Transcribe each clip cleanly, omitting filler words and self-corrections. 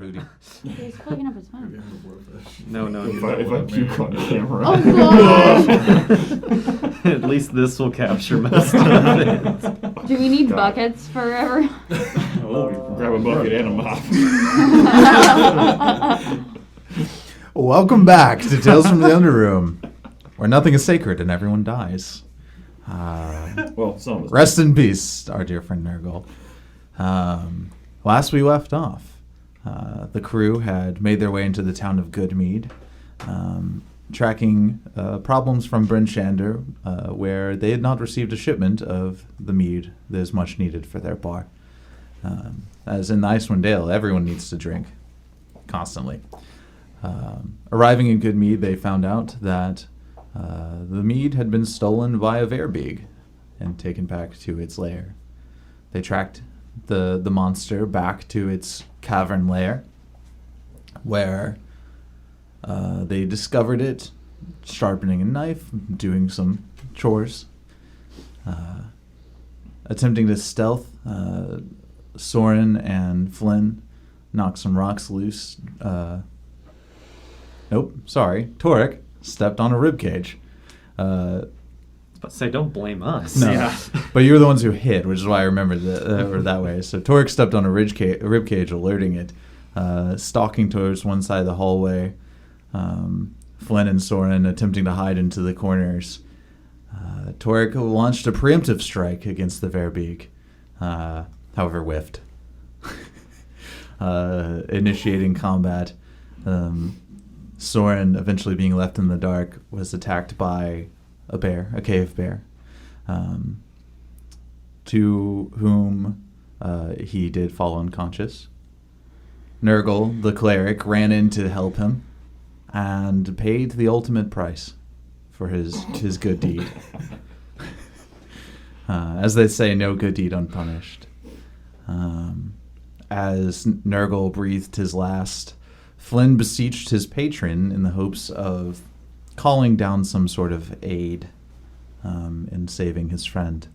booty. He's plugging up his phone. No. If I puke on camera. Oh, God! At least this will capture most of it. Do we need buckets forever? Grab a bucket and a mop. Welcome back to Tales from the Underroom, where nothing is sacred and everyone dies. Well, some of us. Rest in peace, our dear friend Nurgle. Last we left off, the crew had made their way into the town of Good Mead, tracking problems from Bryn Shander, where they had not received a shipment of the mead that is much needed for their bar. As in the Icewind Dale, everyone needs to drink constantly. Arriving in Good Mead, they found out that the mead had been stolen via Verbeeg and taken back to its lair. They tracked the monster back to its cavern lair, where they discovered it sharpening a knife, doing some chores, attempting to stealth. Soren and Flynn knocked some rocks loose. Torek stepped on a ribcage. But say, don't blame us. No, Yeah. but you were the ones who hid, which is why I remembered that way. So Torek stepped on a ribcage, alerting it, stalking towards one side of the hallway. Flynn and Soren attempting to hide into the corners. Torek launched a preemptive strike against the Verbeeg, however whiffed, initiating combat. Soren, eventually being left in the dark, was attacked by a cave bear, to whom he did fall unconscious. Nurgle, the cleric, ran in to help him and paid the ultimate price for his good deed. As they say, no good deed unpunished. As Nurgle breathed his last, Flynn beseeched his patron in the hopes of calling down some sort of aid in saving his friend.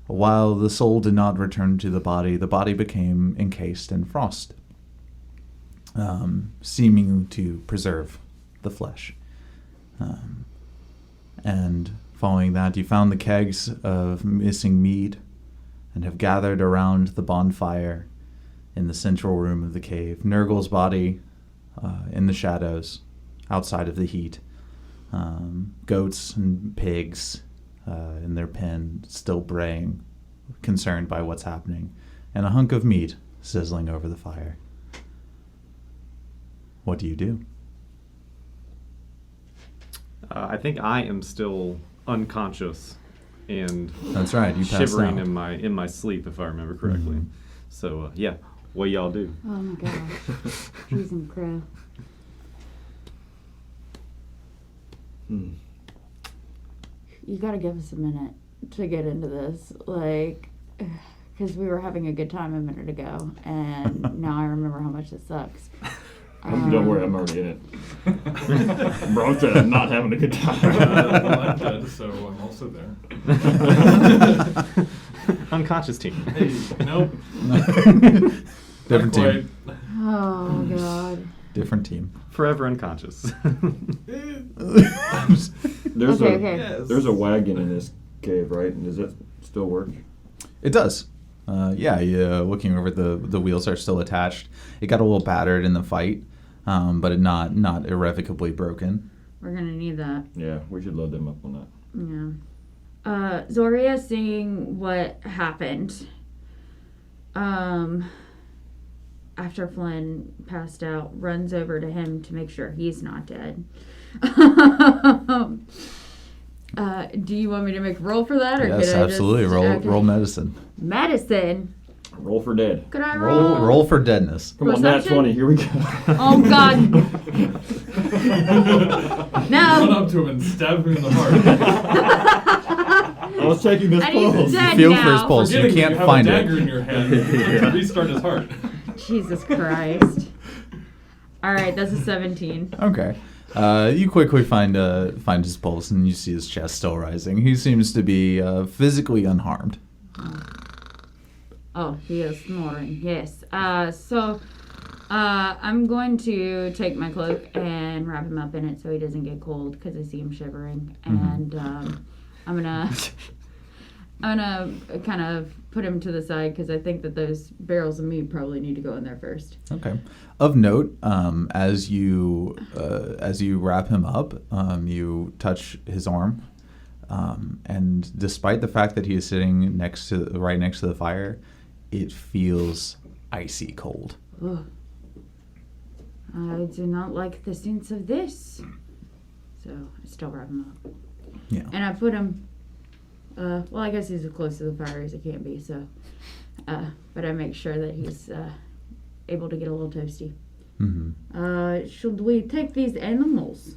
While the soul did not return to the body became encased in frost, seeming to preserve the flesh. And following that, you found the kegs of missing mead and have gathered around the bonfire in the central room of the cave. Nurgle's body in the shadows, outside of the heat. Goats and pigs in their pen, still braying, concerned by what's happening, and a hunk of meat sizzling over the fire. What do you do? I think I am still unconscious and That's right, you passed shivering out. in my sleep, if I remember correctly. Mhm. So yeah, what y'all do? Oh my god. Cheese and crow. You gotta give us a minute to get into this. Like, because we were having a good time a minute ago, and now I remember how much it sucks. Don't worry, I'm already in it. Bro said I'm not having a good time. I'm dead, so I'm also there. Unconscious team. Hey, nope. Different Not team. Oh god. Different team. Forever unconscious. There's Okay. Yes. there's a wagon in this cave, right? And does it still work? It does. Looking over, the wheels are still attached. It got a little battered in the fight, but it not irrevocably broken. We're gonna need that. Yeah, we should load them up on that. Yeah. Zoria, seeing what happened, after Flynn passed out, runs over to him to make sure he's not dead. Do you want me to make a roll for that, or Yes, could I absolutely. Just, Roll medicine. medicine? Roll for dead. Could I roll? Roll for deadness. Come on, nat Perception? 20. Here we go. Oh God! Run No. up to him and stab him in the heart. I was taking this And he's pulse. dead Feel now. for his pulse. You Forgetting can't have find a it. dagger in your hand. You have to restart his heart. Jesus Christ! All right, that's a 17. Okay. You quickly find his pulse, and you see his chest still rising. He seems to be physically unharmed. Oh, he is snoring. Yes. So I'm going to take my cloak and wrap him up in it so he doesn't get cold because I see him shivering. And I'm gonna kind of put him to the side because I think that those barrels of mead probably need to go in there first. Okay. Of note, as you wrap him up, you touch his arm, and despite the fact that he is sitting right next to the fire, it feels icy cold. Ugh. I do not like the sense of this. So I still wrap him up. Yeah. And I put him, well, I guess he's as close to the fire as he can be, so. But I make sure that he's able to get a little toasty. Mm-hmm. Should we take these animals?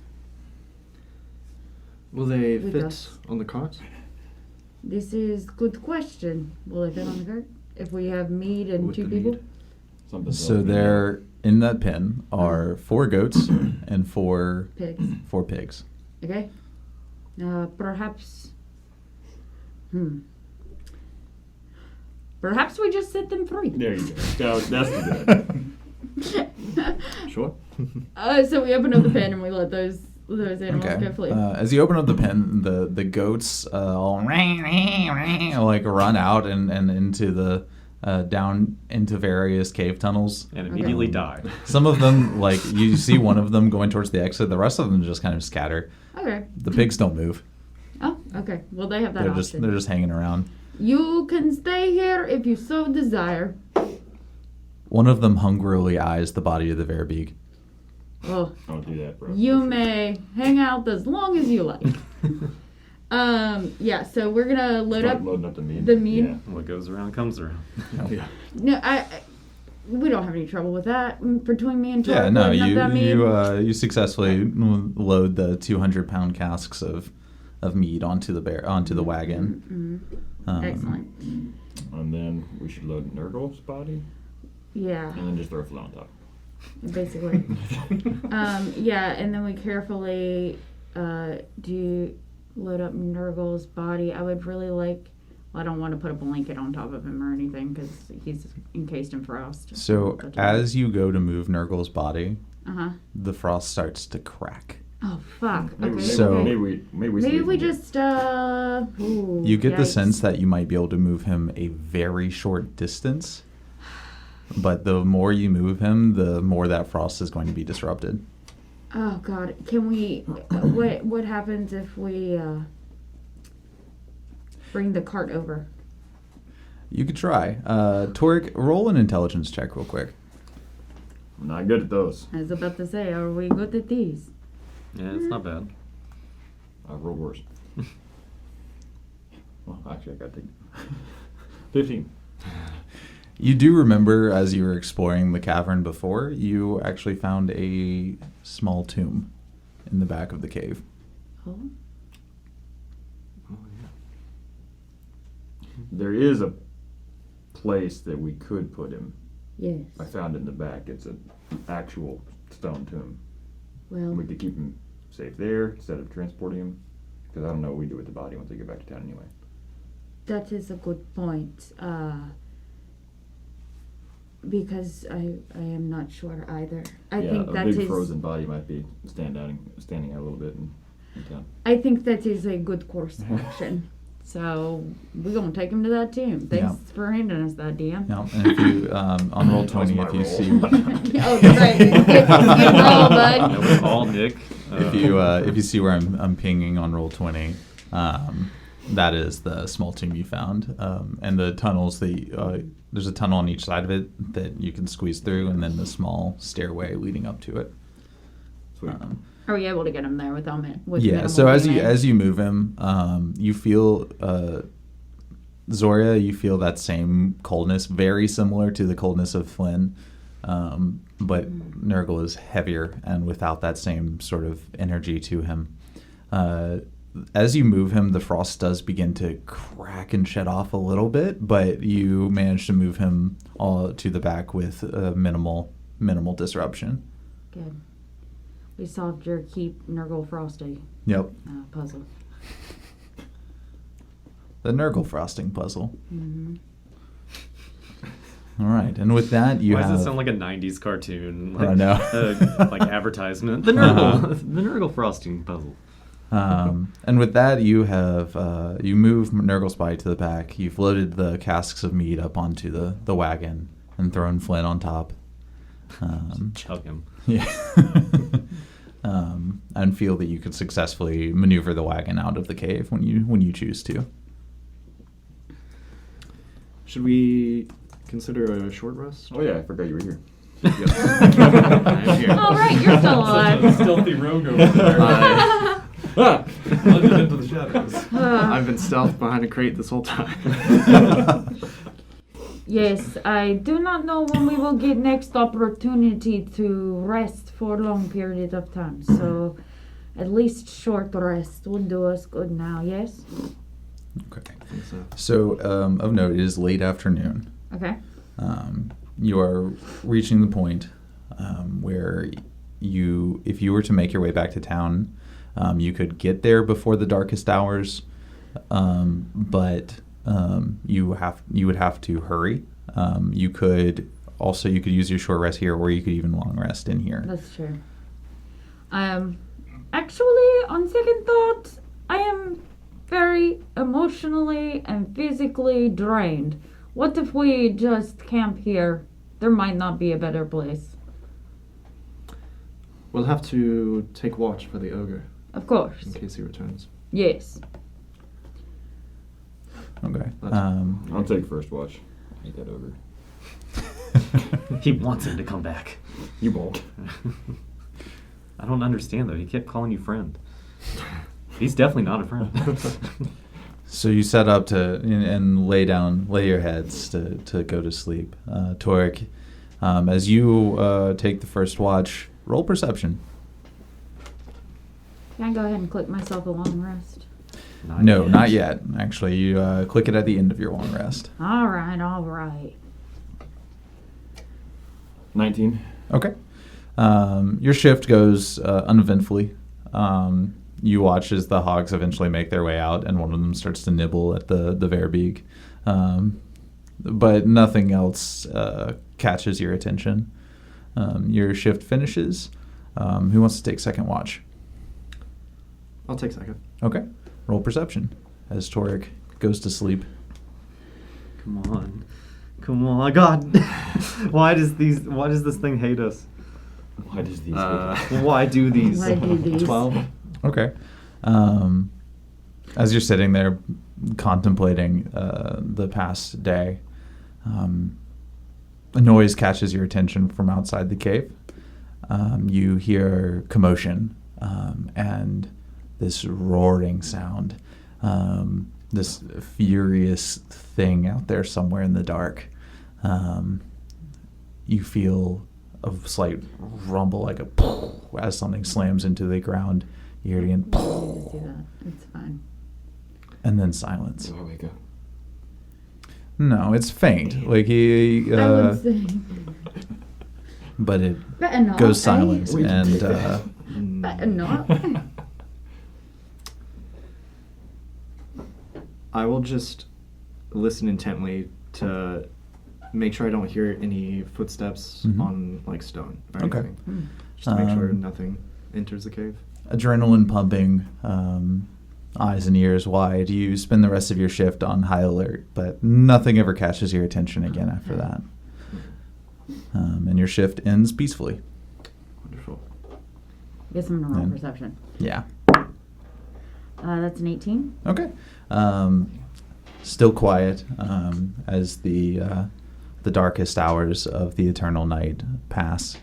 Will they With fit us. on the cart? This is good question. Will they fit on the cart? If we have mead and With 2 the people? mead. Something So tells me there, in that pen, are 4 goats and 4 Pigs. pigs. Okay. Perhaps. Perhaps we just set them free. There you go. That's the good. Sure. So we open up the pen and we let those animals go free. As you open up the pen, the goats all like run out and into the down into various cave tunnels. And immediately die. Some of them, like you see one of them going towards the exit. The rest of them just kind of scatter. Okay. The pigs don't move. Oh, okay. Well, they have that option. They're just hanging around. You can stay here if you so desire. One of them hungrily eyes the body of the Verbeeg. Oh, Don't do that, bro. you may hang out as long as you like. Yeah. So we're gonna load Start up loading up the meat. the meat. Yeah. What goes around comes around. Yeah. No, we don't have any trouble with that between me and Tor. Yeah, no, loading up that meat. you successfully load the 200-pound casks of meat onto the wagon. Excellent. And then we should load Nurgle's body Yeah, and then just throw Flint on top. basically. Yeah, and then we carefully do load up Nurgle's body. I would really like. Well, I don't want to put a blanket on top of him or anything because he's encased in frost. So as you go to move Nurgle's body, the frost starts to crack. Oh fuck. Maybe, Okay. So- okay. maybe we just ooh, You get the yikes. sense that you might be able to move him a very short distance, but the more you move him, the more that frost is going to be disrupted. Oh god, can we? What happens if we bring the cart over? You could try. Torek, roll an intelligence check real quick. I'm not good at those. I was about to say, are we good at these? Yeah, it's not bad. I rolled worse. Well, actually, I got to take 15. You do remember, as you were exploring the cavern before, you actually found a small tomb in the back of the cave. Oh, There is a place that we could put him. yes. I found it in the back. It's an actual stone tomb. Well, We could keep him safe there instead of transporting him. Because I don't know what we do with the body once they get back to town anyway. that is a good point. Because I am not sure either. I think a that big is. frozen body might be standing out a little bit in town. I think that is a good course of action. So we're gonna take him to that tomb. Thanks for handing us that, DM. Yeah, and if you on roll 20, my if you roll. see Oh, great. Good roll, bud. That was all Nick. if you see where I'm pinging on roll 20, that is the small tomb you found, and the tunnels. There's a tunnel on each side of it that you can squeeze through, and then the small stairway leading up to it. Sweet. Are we able to get him there without with Yeah. minimal So damage? as you move him, you feel Zoria. You feel that same coldness, very similar to the coldness of Flynn, but Nurgle is heavier and without that same sort of energy to him. As you move him, the frost does begin to crack and shed off a little bit, but you manage to move him all to the back with minimal disruption. Good. We solved your keep Nurgle Frosty Yep. puzzle. The Nurgle frosting puzzle. Mm-hmm. All right, and with that, you Why have. does it sound like a '90s cartoon? I know. Like advertisement. The Nurgle, the Nurgle frosting puzzle. And with that, you have you move Nurgle's body to the back. You've loaded the casks of mead up onto the wagon and thrown Flynn on top. Chug him. Yeah. And feel that you could successfully maneuver the wagon out of the cave when you choose to. Should we consider a short rest? Oh yeah, I forgot you were here. I'm here. Oh, right, you're still Such a alive. stealthy rogue over there. Blended into the shadows. I've been stealthed behind a crate this whole time. Yes, I do not know when we will get next opportunity to rest for a long period of time. So, at least short rest would do us good now. Yes. Okay. I think so. So, of note, it is late afternoon. Okay. You are reaching the point where if you were to make your way back to town, you could get there before the darkest hours, but you would have to hurry. You could use your short rest here, or you could even long rest in here. That's true. Actually, on second thought, I am very emotionally and physically drained. What if we just camp here? There might not be a better place. We'll have to take watch for the ogre Of course. in case he returns. Yes. Okay. I'll take first watch. I hate that ogre. He wants him to come back. You won't. I don't understand though. He kept calling you friend. He's definitely not a friend. So you set up to and lay your heads to go to sleep. Torek, as you take the first watch, roll perception. Can I go ahead and click myself a long rest? Not yet. Actually, you click it at the end of your long rest. All right. 19. Okay. Your shift goes uneventfully. You watch as the hogs eventually make their way out, and one of them starts to nibble at the Verbeeg. But nothing else catches your attention. Your shift finishes. Who wants to take second watch? I'll take second. Okay. Roll perception as Torek goes to sleep. Come on, God! Why does this thing hate us? Why does these Why do these? Why do these? 12. Okay. As you're sitting there contemplating the past day, a noise catches your attention from outside the cave. You hear commotion and this roaring sound, this furious thing out there somewhere in the dark. You feel a slight rumble, like as something slams into the ground. You hear it again, Do that. It's fine. and then silence. Do I wake up? No, it's faint. Like I would say. but it Better not. goes eh? silent, We can and take that. Better not. I will just listen intently to make sure I don't hear any footsteps Mhm. on like stone or Okay. anything. Just to make sure Um, nothing enters the cave. adrenaline pumping, eyes and ears wide. You spend the rest of your shift on high alert, but nothing ever catches your attention again after that. And your shift ends peacefully. Wonderful. Guess I'm gonna roll And- perception. Yeah. That's an 18. Okay. Still quiet as the darkest hours of the eternal night pass,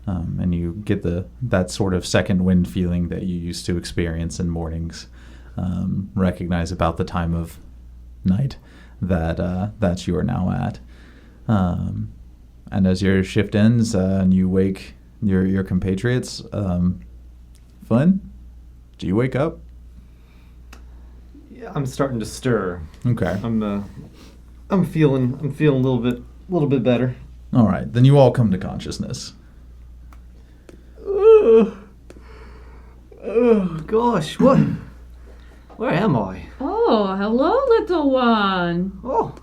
and you get that sort of second wind feeling that you used to experience in mornings. Recognize about the time of night that you are now at. And as your shift ends and you wake your compatriots, Flynn, do you wake up? Yeah, I'm starting to stir. Okay. I'm feeling a little bit better. All right. Then you all come to consciousness. Oh gosh, what? Where am I? Oh, hello, little one. Oh,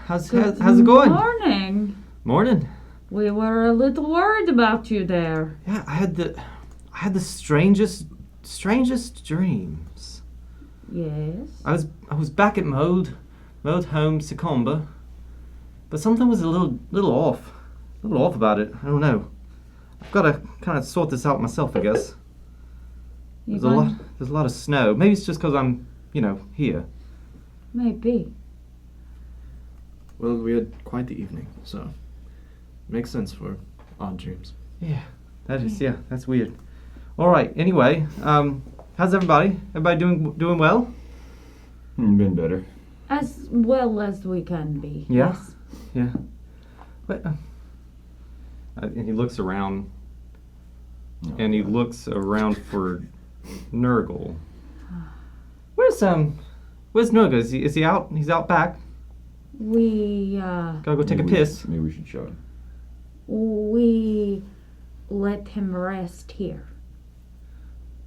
How's it going? Morning. Morning. We were a little worried about you there. Yeah, I had the strangest dreams. Yes. I was back at my old home, Secomba, but something was a little off about it. I don't know. I've got to kind of sort this out myself, I guess. There's a lot of snow. Maybe it's just because I'm, here. Maybe. Well, we had quite the evening, so makes sense for odd dreams. Yeah, that's weird. All right. Anyway, how's everybody? Everybody doing well? Been better. As well as we can be. Yeah. Yes. Yeah. But and he looks around, and he looks around for Nurgle. Where's Nurgle? Is he out? He's out back. We Gotta go take a piss. Maybe we should show him. we let him rest here.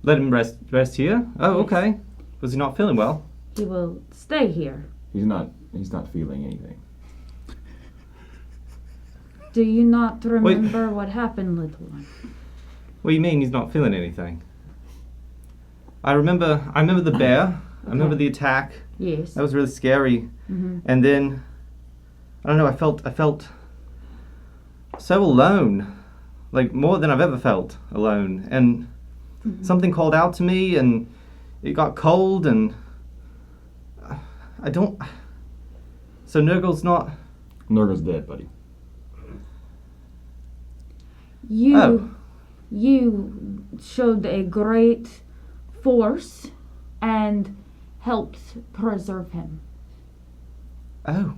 Let him rest here. Oh, Yes. okay. Was he not feeling well? He will stay here. He's not feeling anything. Do you not remember what happened, little one? What do you mean he's not feeling anything? I remember the bear. I remember the attack. Yes. That was really scary. Mm-hmm. And then I don't know, I felt so alone. Like more than I've ever felt alone. And something called out to me and it got cold and I don't. So Nurgle's not. Nurgle's dead, buddy. You showed a great force and helped preserve him. Oh.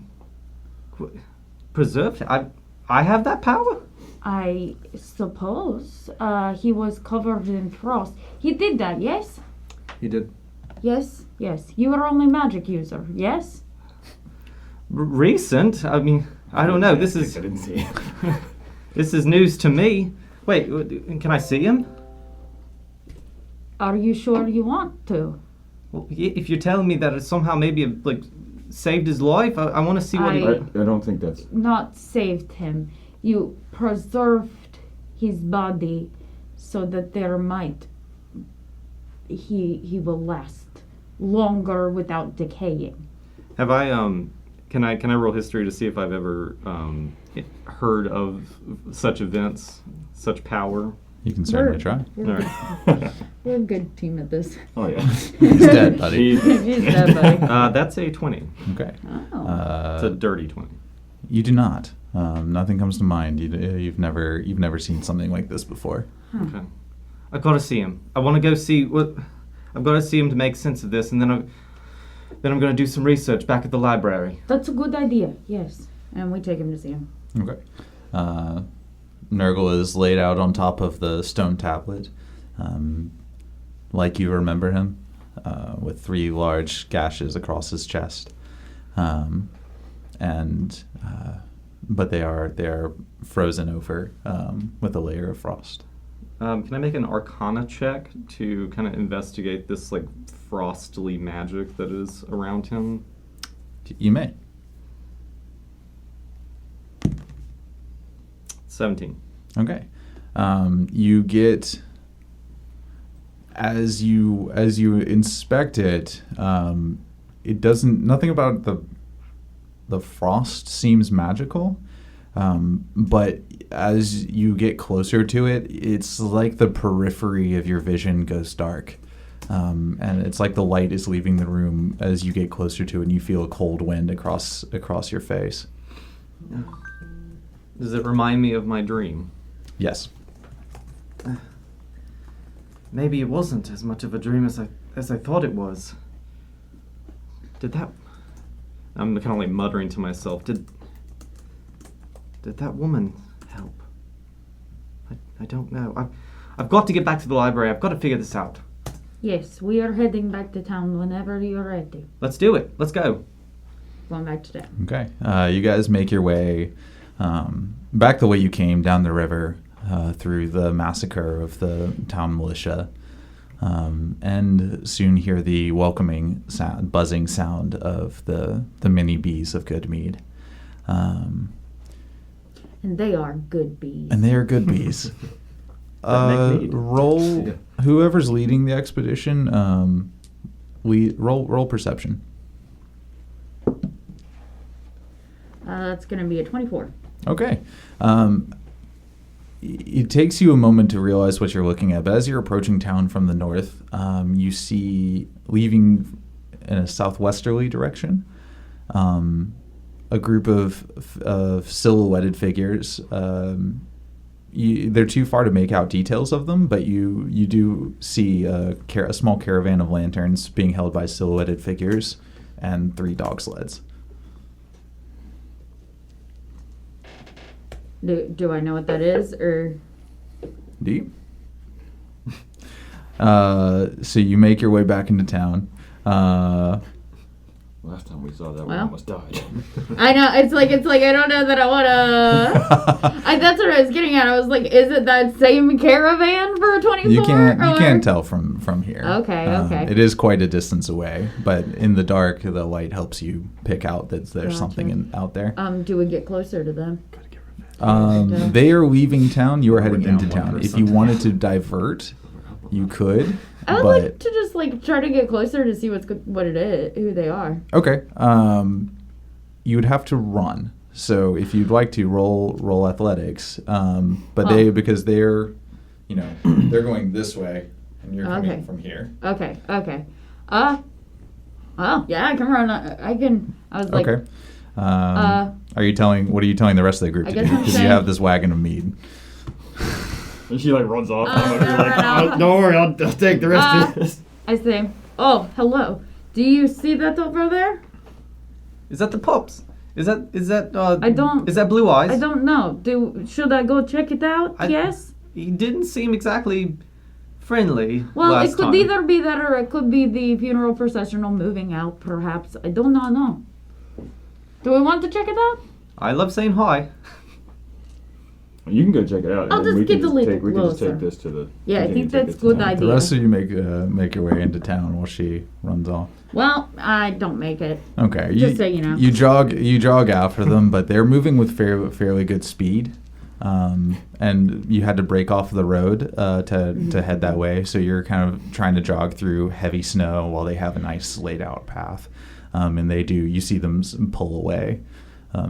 Preserved? I have that power? I suppose he was covered in frost. He did that, yes? He did. Yes. You were only magic user, yes? Recent? I mean, I don't know. This is I didn't see it. this is news to me. Wait, can I see him? Are you sure you want to? Well, if you're telling me that it somehow maybe like saved his life, I want to see what he. I don't think that's. Not saved him. You preserved his body so that he will last longer without decaying. Have I Can I roll history to see if I've ever heard of such events, such power? You can certainly try. All right. We're a good team at this. Oh yeah. He's dead, buddy. He's dead, buddy. That's a 20. Okay. Oh. It's a dirty 20. You do not. Nothing comes to mind. You've never seen something like this before. Okay. I've got to see him. I want to go see what. I've got to see him to make sense of this, and then I'm going to do some research back at the library. That's a good idea, yes. And we take him to see him. Okay. Nurgle is laid out on top of the stone tablet, like you remember him, with 3 large gashes across his chest, but they are frozen over with a layer of frost. Can I make an Arcana check to kind of investigate this like frostly magic that is around him? You may. 17. Okay. You get as you inspect it, it doesn't. Nothing about the frost seems magical, but as you get closer to it, it's like the periphery of your vision goes dark, and it's like the light is leaving the room as you get closer to it, and you feel a cold wind across your face. Does it remind me of my dream? Yes. Maybe it wasn't as much of a dream as I thought it was. Did that? I'm kind of like muttering to myself. Did that woman help? I don't know. I've got to get back to the library. I've got to figure this out. Yes, we are heading back to town whenever you're ready. Let's do it. Let's go. Going back to town. Okay. You guys make your way back the way you came, down the river, through the massacre of the town militia. and soon hear the welcoming sound, buzzing sound of the mini bees of Good Mead. And they are good bees. And they are good bees. That make mead. Roll Yeah. whoever's leading the expedition. Roll perception. That's going to be a 24. Okay. It takes you a moment to realize what you're looking at, but as you're approaching town from the north, you see, leaving in a southwesterly direction, a group of silhouetted figures. They're too far to make out details of them, but you do see a small caravan of lanterns being held by silhouetted figures and 3 dog sleds. Do I know what that is, or? Do you? So you make your way back into town. Last time we saw that, we Well. almost died. I know, it's like I don't know that I want to. That's what I was getting at. I was like, is it that same caravan for a 24? You can't tell from here. Okay, okay. It is quite a distance away, but in the dark, the light helps you pick out that there's Gotcha. something out there. Do we get closer to them? They are leaving town. You are headed Going into down one town. If person. you wanted to divert, you could. I would but like to just try to get closer to see what it is, who they are. okay, you would have to run. So if you'd like to roll athletics, but because they're, they're going this way, and you're coming Okay. from here. Okay. Well, yeah, I can run. I can. I was like, Okay. What are you telling the rest of the group I to do? guess I'm Because you saying- have this wagon of mead. And she like runs off. Oh, You're like, no. "Oh, don't worry, I'll take the rest of this. I say, oh, hello. Do you see that over there? Is that the pups? Is that I don't- Is that Blue Eyes? I don't know. Should I go check it out? I- Yes. He didn't seem exactly friendly. Well, last it could time. either be that or it could be the funeral processional moving out, perhaps. I do not know. Do we want to check it out? I love saying hi. You can go check it out. I'll and just we get can a little we can just closer. take this to the. Yeah, I continue think to take that's it to good town. idea. The rest of you make your way into town while she runs off. Well, I don't make it. Okay, Just so you know. You jog after them, but they're moving with fairly good speed, and you had to break off the road to head that way. So you're kind of trying to jog through heavy snow while they have a nice laid out path, and they do. You see them pull away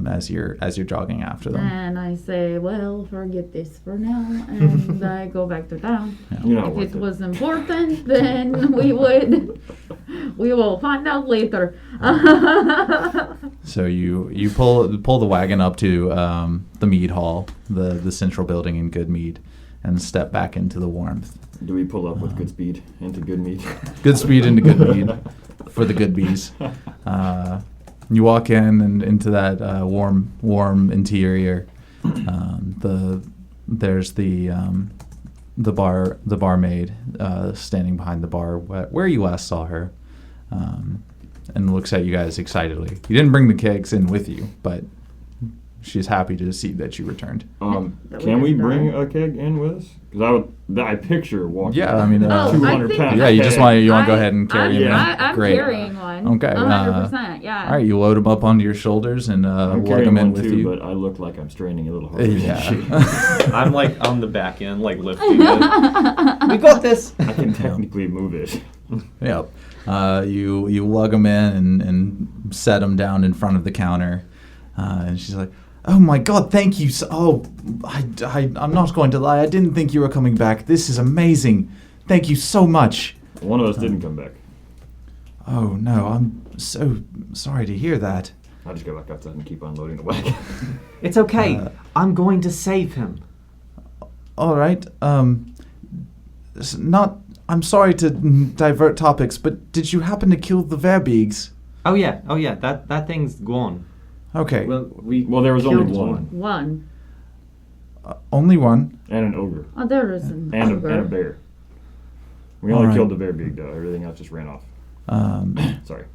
as you're jogging after them. And I say, well, forget this for now, and I go back to town. You're not If worth it was important, then we will find out later. So you pull the wagon up to the mead hall, the central building in Good Mead, and step back into the warmth. Do we pull up with good speed into Good Mead? Good speed into Good Mead for the good bees. You walk in and into that warm interior. There's the barmaid standing behind the bar where you last saw her, and looks at you guys excitedly. You didn't bring the kegs in with you, but she's happy to see that you returned. That Can we didn't bring die. a keg in with us? Because I picture walking. Yeah, I mean, Oh, I 200 think- pounds. yeah, you just keg. want to go ahead and carry him in. I'm Great. carrying one. Okay, 100%. Yeah. All right, you load them up onto your shoulders and I'm lug carrying them in one with too, you. but I look like I'm straining a little harder than she. Yeah. I'm like on the back end, like lifting it. We got this. I can technically move it. Yep. You lug them in and set them down in front of the counter, and she's like, "Oh my God, thank you! I'm not going to lie. I didn't think you were coming back. This is amazing. Thank you so much." One of us didn't come back. Oh no, I'm so sorry to hear that. I just go back outside and keep unloading the wagon. It's okay. I'm going to save him. All right. I'm sorry to divert topics, but did you happen to kill the Verbeegs? Oh yeah. That thing's gone. Okay. Well, there was only Killed one. One. Only one. And an ogre. Oh, there is an And ogre. a bear. We only Alright. killed the Verbeeg though. Everything else just ran off. Sorry.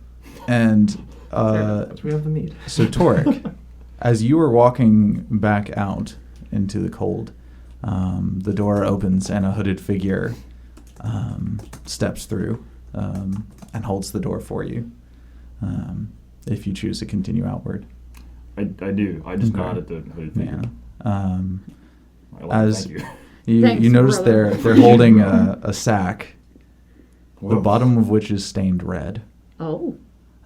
And But we have the mead. so Torek, as you were walking back out into the cold, the door opens and a hooded figure steps through and holds the door for you if you choose to continue outward. I do. I just Okay. nod at the hooded figure. Yeah. I like As it, thank you. Thanks, you notice brother. they're holding a sack, the Whoa. bottom of which is stained red. Oh.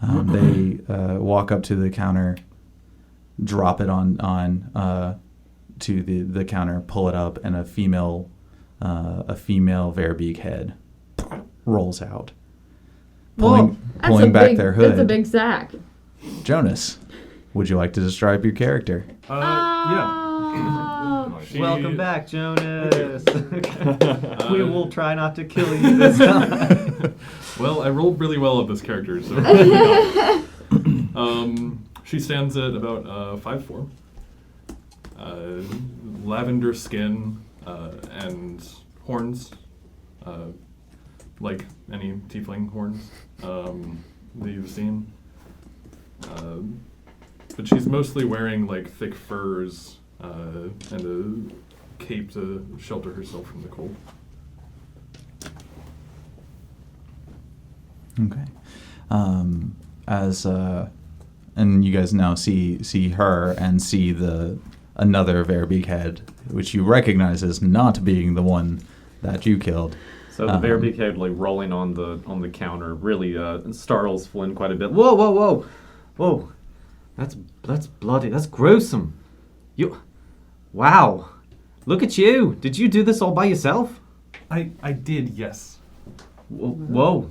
They walk up to the counter, drop it on to the counter, pull it up, and a female Verbeeg head rolls out, pulling back their hood. That's a big sack. Jonas, would you like to describe your character? Yeah. Oh. She- Welcome back, Jonas. We will try not to kill you this time. Well, I rolled really well at this character, so. She stands at about 5'4", lavender skin, and horns, like any tiefling horns that you've seen. But she's mostly wearing like thick furs and a cape to shelter herself from the cold. Okay. And you guys now see her and see another Verbeeg head, which you recognize as not being the one that you killed. So the Verbeeg head, like rolling on the counter, really startles Flynn quite a bit. Whoa, whoa, whoa, whoa! That's bloody. That's gruesome. Wow! Look at you. Did you do this all by yourself? I did, yes. Whoa!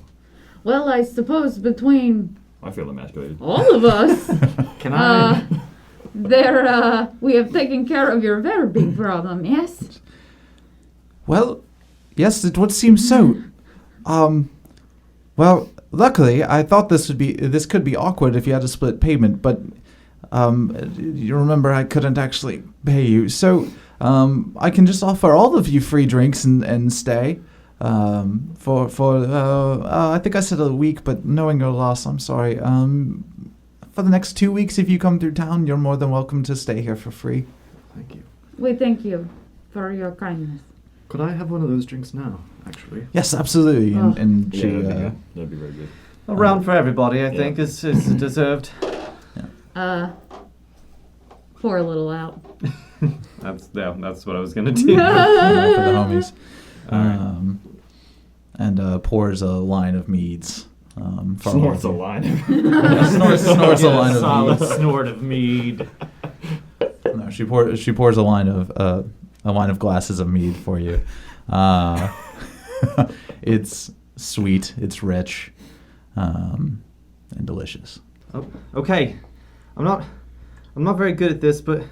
Well, I suppose between I feel emasculated. all of us, Can I? we have taken care of your very big problem, yes? Well, yes, it would seem so. Well, luckily, I thought this could be awkward if you had to split payment, but you remember I couldn't actually pay you, so I can just offer all of you free drinks and stay. I think I said a week, but knowing your loss, I'm sorry. For the next 2 weeks, if you come through town, you're more than welcome to stay here for free. Thank you. We thank you for your kindness. Could I have one of those drinks now, actually? Yes, absolutely. Oh. And Yeah, she, that'd be very good. A round for everybody, I think, is deserved. Pour a little out. That's what I was gonna do. for the homies. Alright. And pours a line of meads. For Snorts a all of line. you. Snorts a line of Solid mead. snort of mead. No, she pours a line of glasses of mead for you. It's sweet, it's rich, and delicious. Oh, okay, I'm not very good at this, but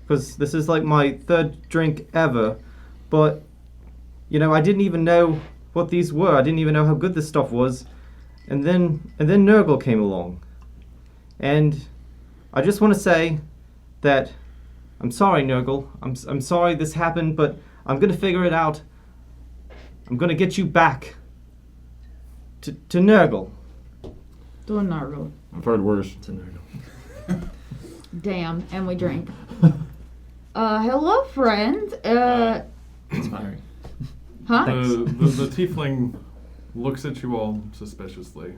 because this is like my third drink ever, but I didn't even know what these were. I didn't even know how good this stuff was, and then Nurgle came along, and I just want to say that I'm sorry, Nurgle. I'm sorry this happened, but I'm gonna figure it out. I'm gonna get you back to Nurgle. To a Nurgle. I've heard worse. It's a nerd. Damn, and we drink. Hello, friend. Inspiring. Huh? The tiefling looks at you all suspiciously,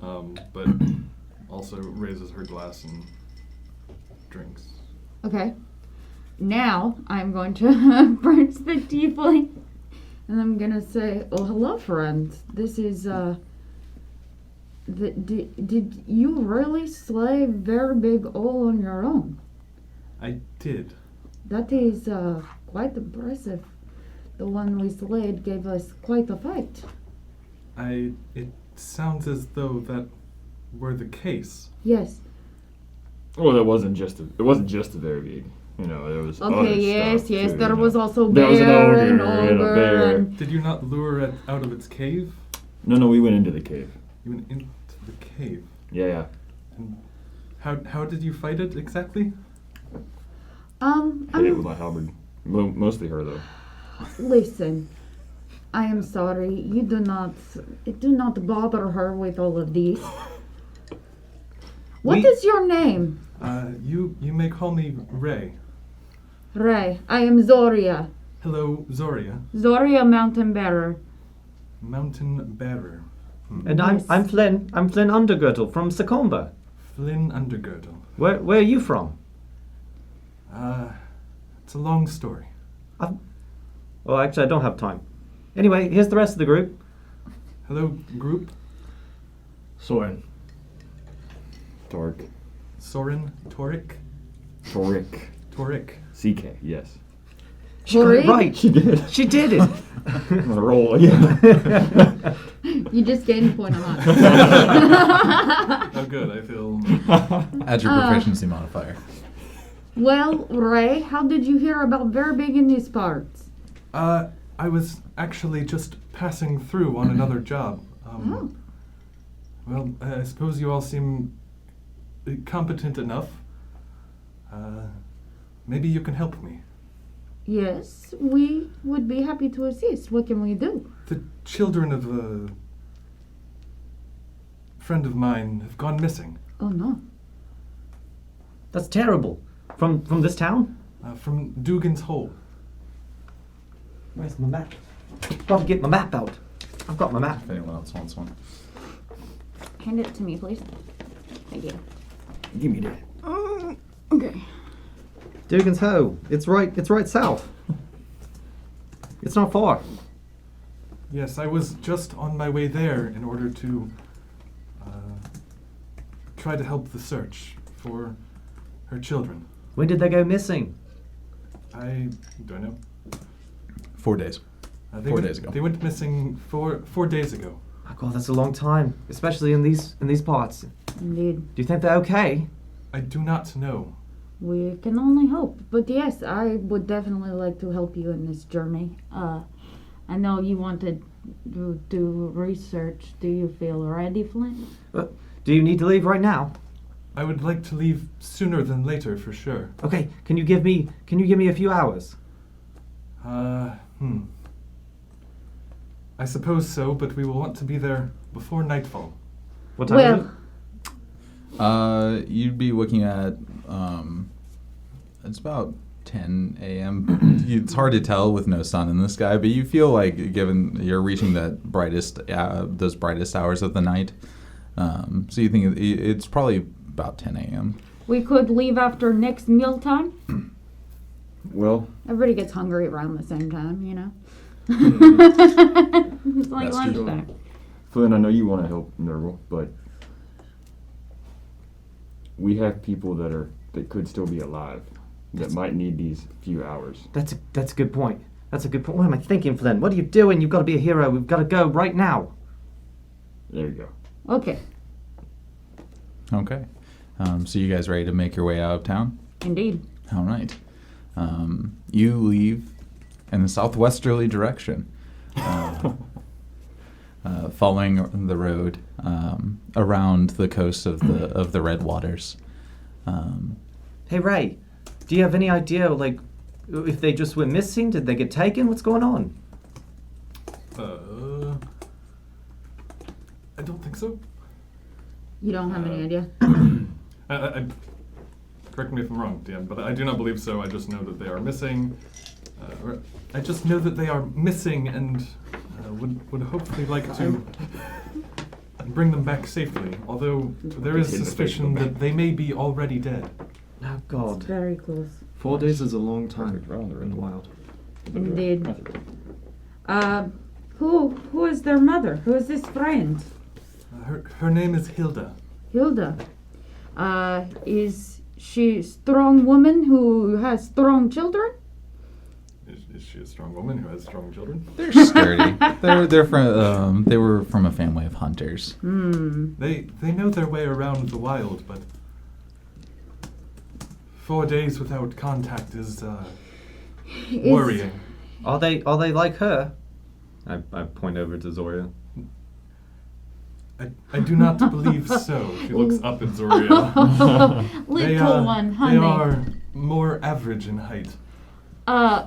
but also raises her glass and drinks. Okay. Now I'm going to approach the tiefling, and I'm gonna say, "Oh, hello, friend. This is Did you really slay Verbeeg all on your own? I did. That is quite impressive. The one we slayed gave us quite a fight. It sounds as though that were the case. Yes. Well, it wasn't just a Verbeeg. There was other Okay, yes, stuff yes. too, There was also There was an bear ogre and and a ogre bear. and Did you not lure it out of its cave? No, we went into the cave. You went into the cave. Yeah. And how did you fight it exactly? Hit it with my halberd. Mostly her though. Listen, I am sorry. You do not bother her with all of these. What is your name? You may call me Ray. Ray. I am Zoria. Hello, Zoria. Zoria Mountain Bearer. Mountain Bearer. And I'm Flynn. I'm Flynn Undergirdle from Secomba. Flynn Undergirdle. Where are you from? It's a long story. Well, actually, I don't have time. Anyway, here's the rest of the group. Hello, group. Soren. Tork. Soren, Torik. Torik. Torik. CK, yes. She got it Torik? right. She did. She did it. I'm on a roll, yeah. You just gained a point on that. Oh, good. I feel. Add your proficiency modifier. Well, Ray, how did you hear about Verbeeg in these parts? I was actually just passing through on another job. Oh. Well, I suppose you all seem competent enough. Maybe you can help me. Yes, we would be happy to assist. What can we do? The children of a friend of mine have gone missing. Oh no. That's terrible. From this town? From Dugan's Hole. Where's my map? I've got to get my map out. I've got my map. If anyone else wants one. Hand it to me, please. Thank you. Give me that. Okay. Dugan's Hoe. It's right south. It's not far. Yes, I was just on my way there in order to try to help the search for her children. When did they go missing? I don't know. 4 days. 4 days ago. They went missing 4 days ago. Oh God, that's a long time, especially in these parts. Indeed. Do you think they're okay? I do not know. We can only hope. But yes, I would definitely like to help you in this journey. I know you wanted to do research. Do you feel ready, Flint? Do you need to leave right now? I would like to leave sooner than later for sure. Okay, can you give me a few hours? I suppose so, but we will want to be there before nightfall. What time is Well, it? You'd be looking at it's about 10 a.m. It's hard to tell with no sun in the sky, but you feel like given you're reaching that those brightest hours of the night, so you think it's probably about 10 a.m. we could leave after next mealtime. Well, Everybody gets hungry around the same time, you know? It's like That's true. lunchtime. Flynn, I know you want to help Nerval, but we have people that could still be alive that might need these few hours. That's a good point. That's a good point. What am I thinking, Flynn? What are you doing? You've got to be a hero. We've got to go right now. There you go. Okay, Okay. So you guys ready to make your way out of town? indeed. All right. You leave in the southwesterly direction, following the road around the coast of the Red Waters. Hey, Ray, do you have any idea, like, if they just went missing? Did they get taken? What's going on? I don't think so. You don't have any idea? I correct me if I'm wrong, Dan, but I do not believe so. I just know that they are missing. I just know that they are missing and would hopefully like to bring them back safely. Although there is suspicion that they may be already dead. Oh, God. It's very close. 4 days is a long time Perfect round, in the wild. Indeed. Who is their mother? Who is this friend? Her name is Hilda. Hilda. Is she a strong woman who has strong children? Is she a strong woman who has strong children? They're sturdy. they're from they were from a family of hunters. They know their way around the wild, but 4 days without contact is worrying. Are they like her? I point over to Zoria. I do not believe so. She looks up at Zoria. Little one, honey. They are more average in height.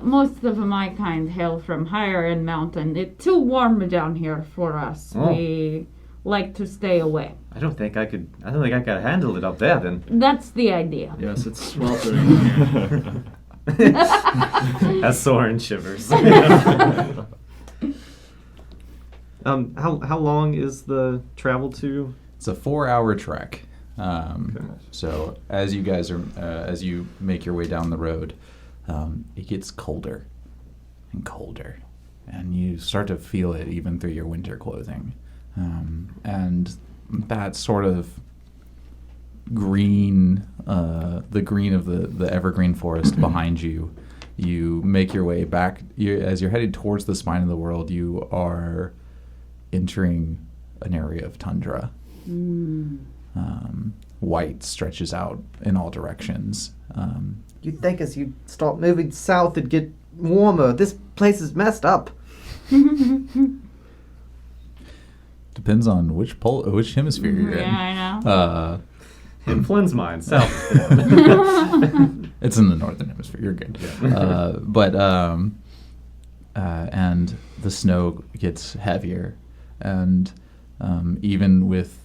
Most of my kind hail from higher end mountain. It's too warm down here for us. Oh. We like to stay away. I don't think I could handle it up there then. That's the idea. Yes, it's sweltering here. As Soren shivers. How long is the travel to? It's a 4-hour trek. Okay. So as you guys are, as you make your way down the road, it gets colder and colder, and you start to feel it even through your winter clothing. And that sort of green, the green of the evergreen forest behind you, you make your way back. As you're headed towards the spine of the world, you are entering an area of tundra. White stretches out in all directions. You'd think as you start moving south, it'd get warmer. This place is messed up. Depends on which hemisphere you're in. Yeah, I know. In Flynn's mind, south. It's in the northern hemisphere. You're good. And the snow gets heavier, and even with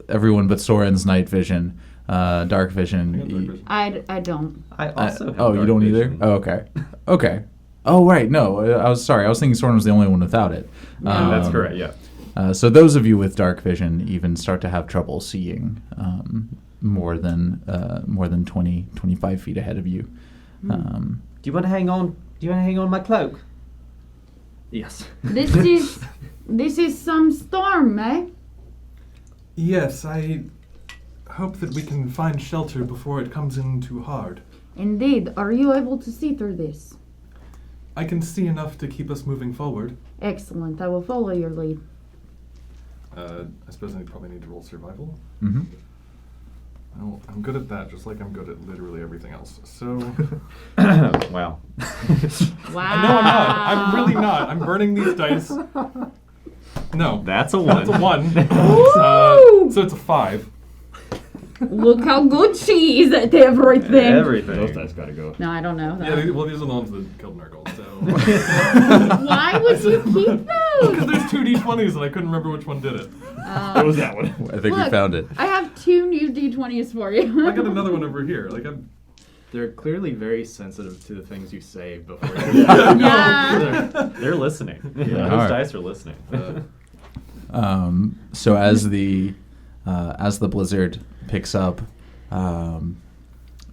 everyone but Soren's night vision, dark vision. I don't. I also have Oh, you dark don't either? vision. Oh, okay. Okay. Oh, right. No, I was sorry. I was thinking Soren was the only one without it. No. That's correct, yeah. So those of you with dark vision even start to have trouble seeing more than 20, 25 feet ahead of you. Do you want to hang on? Do you want to hang on my cloak? Yes. This is some storm, eh? Yes, I hope that we can find shelter before it comes in too hard. Indeed. Are you able to see through this? I can see enough to keep us moving forward. Excellent. I will follow your lead. I suppose I probably need to roll survival. Mm-hmm. Well, I'm good at that, just like I'm good at literally everything else. So... Wow. Wow. No, I'm not. I'm really not. I'm burning these dice. No. That's a 1. That's a 1. Woo! So it's a 5. Look how good she is at everything. Everything. Those dice gotta go. No, I don't know. Yeah, well, these are the ones that killed Nurgle, so... Why would you keep Because those? there's 2 d20s and I couldn't remember which one did it. It was that one. I think we Look. found it. I have 2 new d20s for you. I got another one over here. Like, I'm... They're clearly very sensitive to the things you say before. Yeah. They're listening. Yeah. Those Alright. dice are listening. So as the blizzard picks up,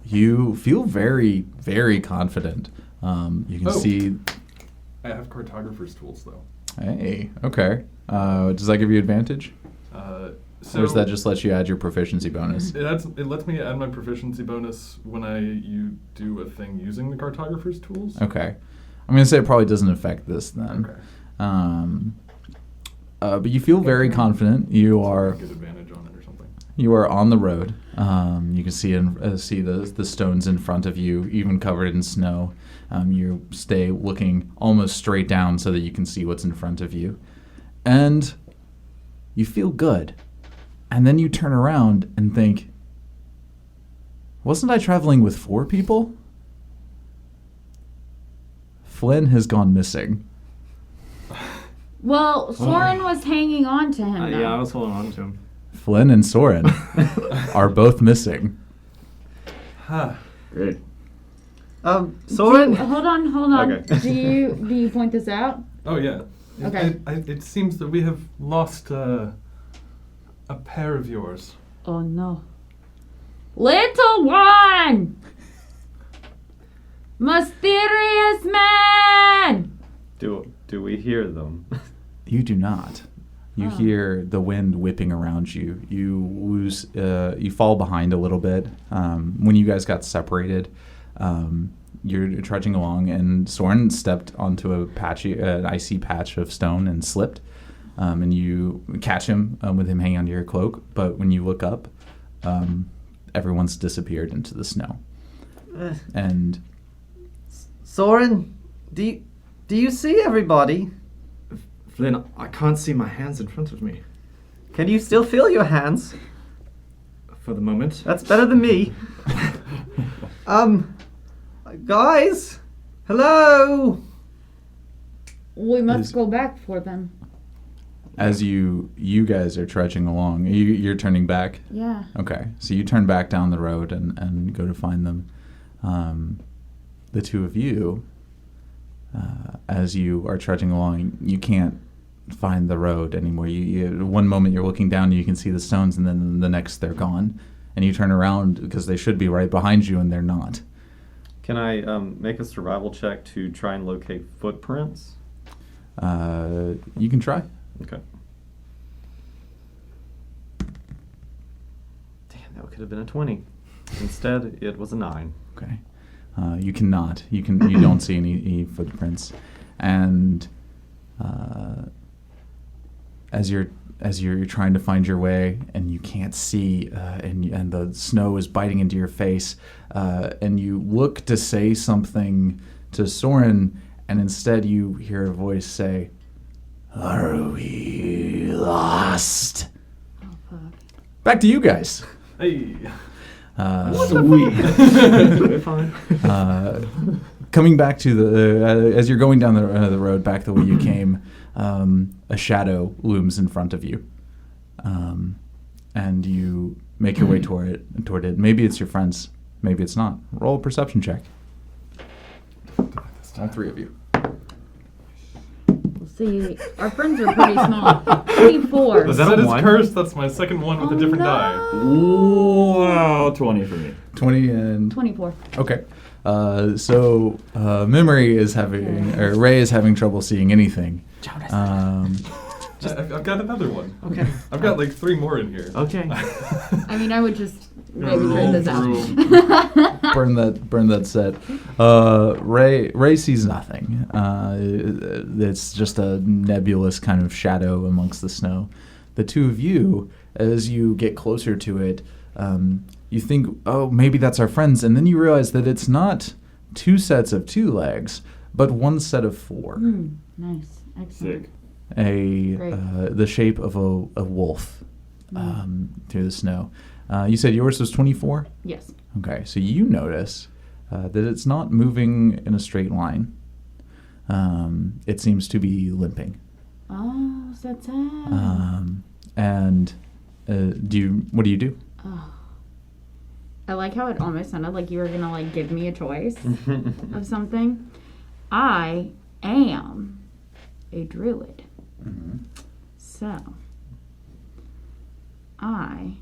you feel very, very confident. You can see. I have cartographer's tools, though. Hey, okay. Does that give you advantage, So or does that just let you add your proficiency bonus? It lets me add my proficiency bonus when you do a thing using the cartographer's tools. Okay, I'm gonna say it probably doesn't affect this then. Okay. But you feel very confident. You are. Get advantage on it or something. You are on the road. You can see the stones in front of you, even covered in snow. You stay looking almost straight down so that you can see what's in front of you. And you feel good. And then you turn around and think, wasn't I traveling with 4 people? Flynn has gone missing. Well, Soren was hanging on to him. Though. Yeah, I was holding on to him. Flynn and Soren are both missing. Huh. Great. Soren. Hold on. Okay. Do you point this out? Oh, yeah. Okay. It seems that we have lost a pair of yours. Oh no. Little one! Mysterious man! Do we hear them? You do not. You hear the wind whipping around you. You lose. You fall behind a little bit. When you guys got separated, you're trudging along, and Soren stepped onto an icy patch of stone and slipped. And you catch him with him hanging onto your cloak. But when you look up, everyone's disappeared into the snow. And Soren, do you see everybody? Flynn, I can't see my hands in front of me Can you still feel your hands? for the moment. That's better than me. Guys, hello. We must Is- go back for them. as you guys are trudging along, you're turning back. Yeah. Okay, so you turn back down the road and go to find them. the two of you, as you are trudging along, you can't find the road anymore. One moment you're looking down and you can see the stones, and then the next they're gone. And you turn around because they should be right behind you, and they're not. Can I make a survival check to try and locate footprints? You can try. Okay. Damn, that could have been a 20. Instead, it was a 9. Okay. You cannot. You don't see any footprints, and as you're trying to find your way, and you can't see, and the snow is biting into your face, and you look to say something to Soren, and instead you hear a voice say, "Are we lost?" Oh, fuck. Back to you guys. Hey. We're fine. Coming back to as you're going down the road back the way you came, a shadow looms in front of you, and you make your way toward it. Maybe it's your friends, maybe it's not. Roll a perception check. All three of you. We'll see. Our friends are pretty small. 24. Was that That a is 1? cursed. That's my second one with a different die. Wow, 20 for me. 20 and 24. okay. So Memory is having, or Ray is having trouble seeing anything. I've got another one. Okay. I've got like 3 more in here. Okay. I mean, I would just maybe Roll trade this through. out. burn that set. Ray sees nothing. It's just a nebulous kind of shadow amongst the snow. The two of you, as you get closer to it, you think, oh, maybe that's our friends, and then you realize that it's not 2 sets of 2 legs, but 1 set of 4. Nice. Excellent. Sick. The shape of a wolf through the snow. You said yours was 24? Yes. Okay, so you notice that it's not moving in a straight line. It seems to be limping. Oh, so that's sad. And what do you do? Oh. I like how it almost sounded like you were gonna like give me a choice of something. I am a druid. So I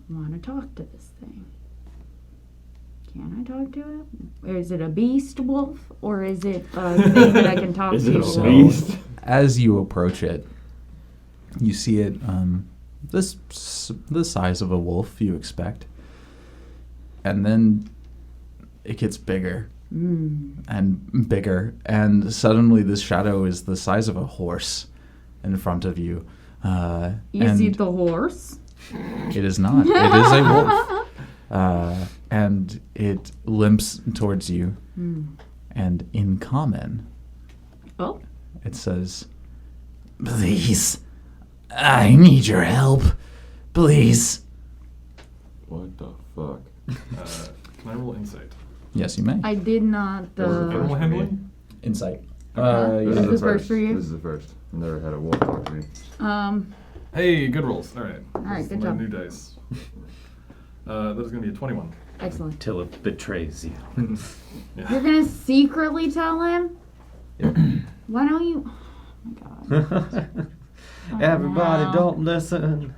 want to talk to this thing. Can I talk to it? Or is it a beast wolf, or is it a thing that I can talk Is to? it a So- beast? As you approach it, you see it the size of a wolf you expect, and then it gets bigger and bigger, and suddenly this shadow is the size of a horse in front of you. You and see the horse? it is not. It is a wolf, and it limps towards you, and in common, Oh. it says, "Please, I need your help. Please." What the fuck? Can I roll insight? Yes, you may. I did not. Animal handling? Insight. This Yeah. is the first for you? This is the first. I've never had a wolf talk to me. Hey, good rolls. All right. All right, This is good my job. New dice. That is going to be a 21. Excellent. Till it betrays you. You're gonna secretly tell him? Why don't you? Oh my god. Everybody, wow. don't listen.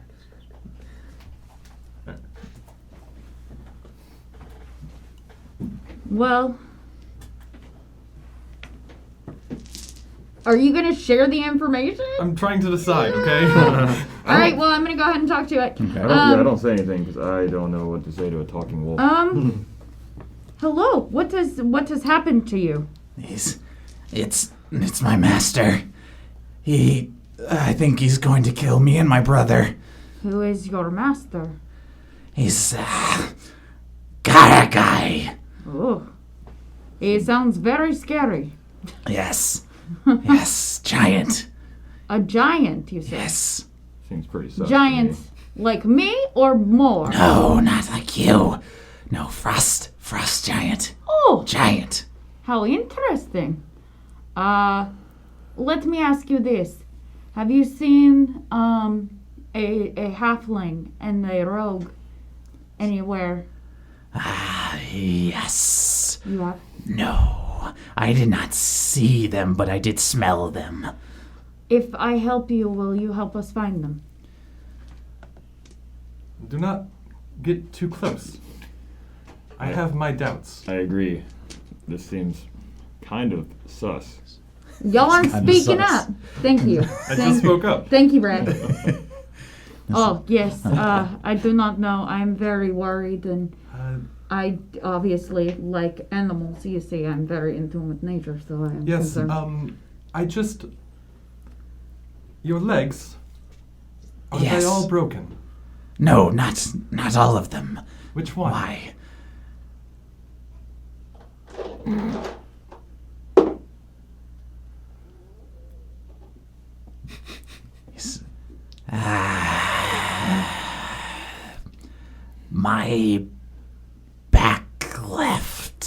Well, are you gonna share the information? I'm trying to decide, okay? All right. Well, I'm gonna go ahead and talk to it. Okay. I don't say anything because I don't know what to say to a talking wolf. Hello. What has happened to you? It's my master. I think he's going to kill me and my brother. Who is your master? He's got a guy. Oh, he sounds very scary. Yes. Yes, giant. A giant, you said. Yes. Seems pretty sus. Giants like me or more? No, not like you. No, frost giant. Oh, Giant. how interesting. Let me ask you this. Have you seen a halfling and a rogue anywhere? Yes. You have? No, I did not see them, but I did smell them. If I help you, will you help us find them? Do not get too close. I have my doubts. I agree. This seems kind of sus. Y'all aren't kinda speaking sus. up. Thank you. I just spoke up. Thank you, Ray. Oh, yes. I do not know. I'm very worried, and I obviously like animals. You see, I'm very in tune with nature, so I am Yes, concerned. I just... Your legs, are Yes. they all broken? No, not all of them. Which one? Why? Yes. My back left.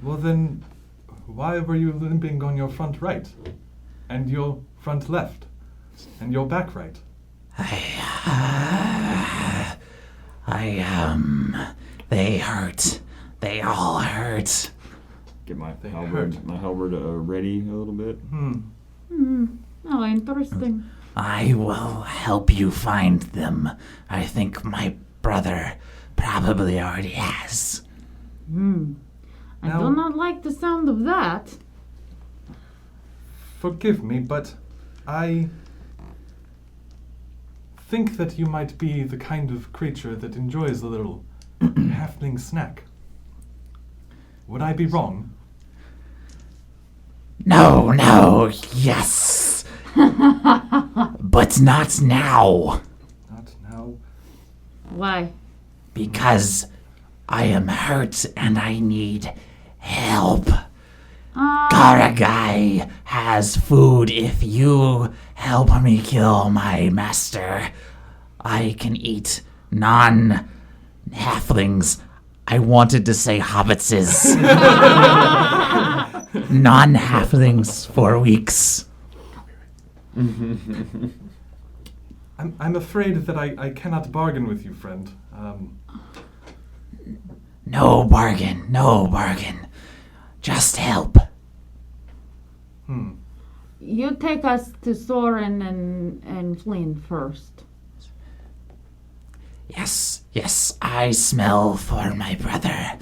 Well then, why were you limping on your front right? And your front left? And your back right? They hurt. They all hurt. Get my They halberd, hurt. ready a little bit. Oh, interesting. I will help you find them. I think my brother probably already has. I Now- do not like the sound of that. Forgive me, but I think that you might be the kind of creature that enjoys a little halfling snack. Would I be wrong? No, yes. But not now. Not now. Why? Because I am hurt and I need help. Karagai has food. If you help me kill my master, I can eat non-halflings. I wanted to say hobbitses. Non-halflings for weeks. I'm afraid that I cannot bargain with you, friend. No bargain. Just help. You take us to Soren and Flynn first. Yes, I smell for my brother.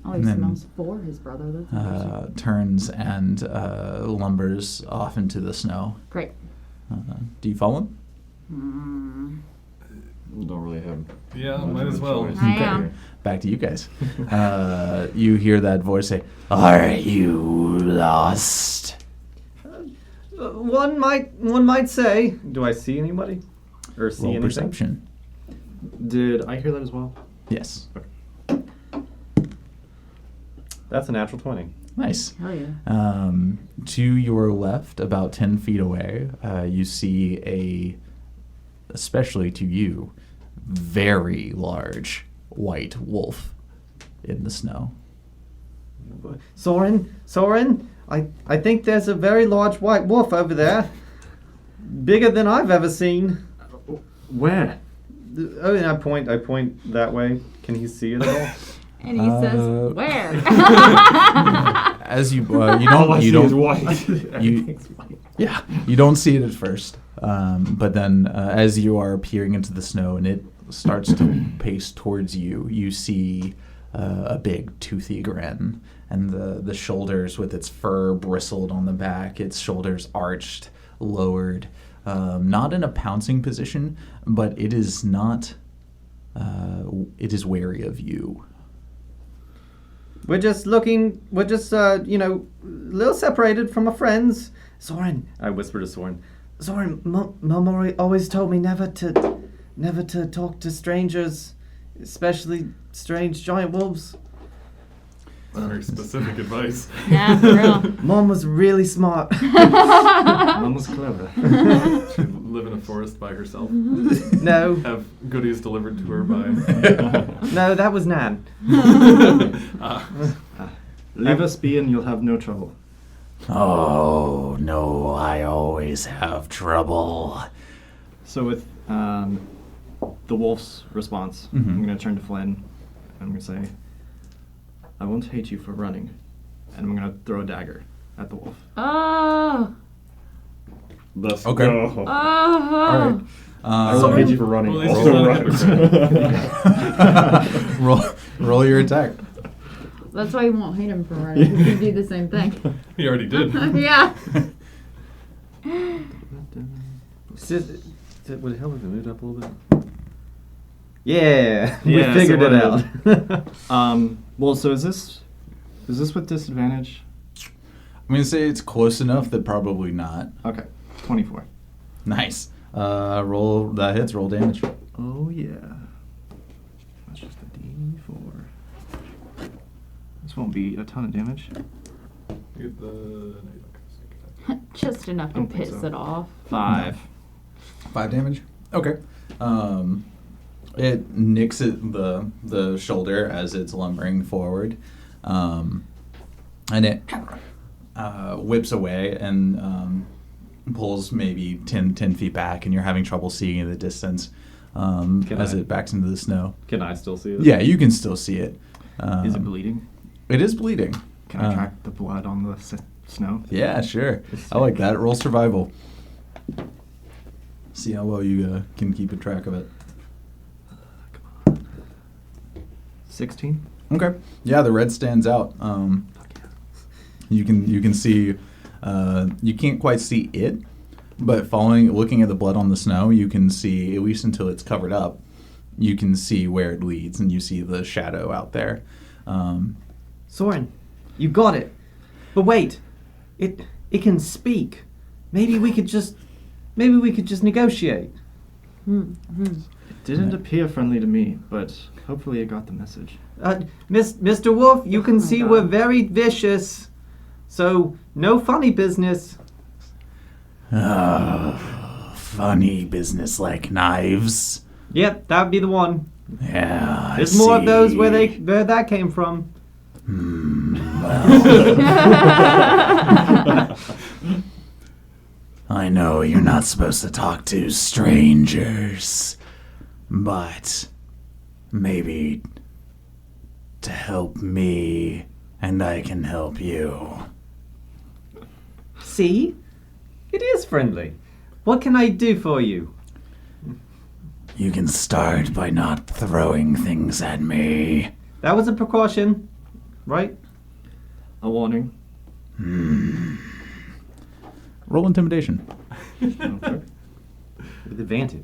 Oh, he And then, smells for his brother. That's interesting. Turns and lumbers off into the snow. Great. Do you follow him? Don't really have. Yeah, much might of as a well. choice. I am. Back to you guys. You hear that voice say, "Are you lost?" One might say. Do I see anybody? Or see Roll anything? perception. Did I hear that as well? Yes. That's a natural 20. Nice. Hell yeah. To your left, about 10 feet away, you see especially to you, very large white wolf in the snow. Soren, I think there's a very large white wolf over there. Bigger than I've ever seen. Where? Oh, and I point that way. Can he see it at all? And he says, "Where?" As you All you I don't see you is don't white. you yeah you don't see it at first, but then as you are peering into the snow and it starts to pace towards you, you see a big toothy grin, and the shoulders with its fur bristled on the back, its shoulders arched, lowered, not in a pouncing position, but it is not. It is wary of you. We're just a little separated from our friends. Soren, I whisper to Soren. Soren, Mom always told me never to talk to strangers, especially strange giant wolves. Very specific advice. Yeah, for real. Mom was really smart. Mom was clever. She'd live in a forest by herself. No, Have goodies delivered to her by. no, that was Nan. Leave us be and you'll have no trouble. Oh no, I always have trouble. So with the wolf's response, Mhm. I'm going to turn to Flynn. I'm going to say, I won't hate you for running. And I'm going to throw a dagger at the wolf. Oh. Let's Okay. go. Oh. All right. I won't hate you for running. Well, at least Also he's not a hypocrite. roll your attack. That's why you won't hate him for running. He can do the same thing. He already did. Yeah. Would it help if we moved up a little bit? Yeah, we Yeah, figured so it out. Well, so is this with disadvantage? I'm gonna say it's close enough that probably not. Okay, 24. Nice. Roll that hits. Roll damage. Oh yeah. That's just a D4. This won't be a ton of damage. You get the. No, you don't. Just enough to Don't think piss so. it off. 5. 5 damage. Okay. It nicks at the shoulder as it's lumbering forward, and it whips away and pulls maybe 10 feet back, and you're having trouble seeing in the distance as it backs into the snow. Can I still see it? Yeah, you can still see it. Is it bleeding? It is bleeding. Can I track the blood on the snow? Yeah, sure. I like that. Roll survival. See how well you can keep a track of it. 16. Okay. Yeah, the red stands out. You can see. You can't quite see it, but looking at the blood on the snow, you can see, at least until it's covered up, you can see where it leads, and you see the shadow out there. Soren, you got it. But wait, it can speak. Maybe we could just negotiate. It didn't appear friendly to me, but hopefully it got the message. Mr. Wolf, you can see God. we're very vicious. So, no funny business. Oh, funny business like knives. Yep, that'd be the one. Yeah, I There's more of those see. where that came from. I know you're not supposed to talk to strangers, but maybe to help me, and I can help you. See? It is friendly. What can I do for you? You can start by not throwing things at me. That was a precaution, right? A warning. Roll intimidation. Okay. With advantage.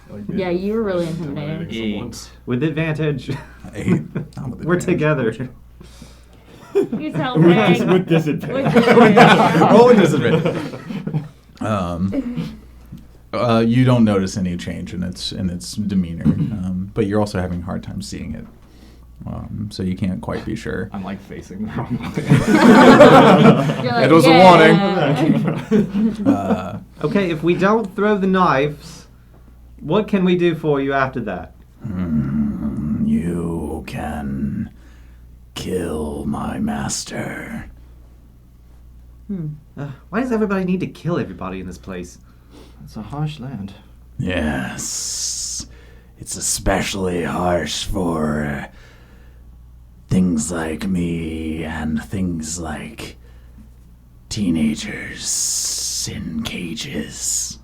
Like Yeah, you were really intimidating intimidating. someone. 8. With advantage. 8. Not with We're advantage. together. He's helping. With disadvantage. Roll with disadvantage. You don't notice any change in its demeanor, but you're also having a hard time seeing it, so you can't quite be sure. I'm like facing the wrong way. You're like, It was a yeah. Okay, if we don't throw the knives, what can we do for you after that? You can kill my master. Why does everybody need to kill everybody in this place? It's a harsh land. Yes, it's especially harsh for things like me and things like teenagers in cages.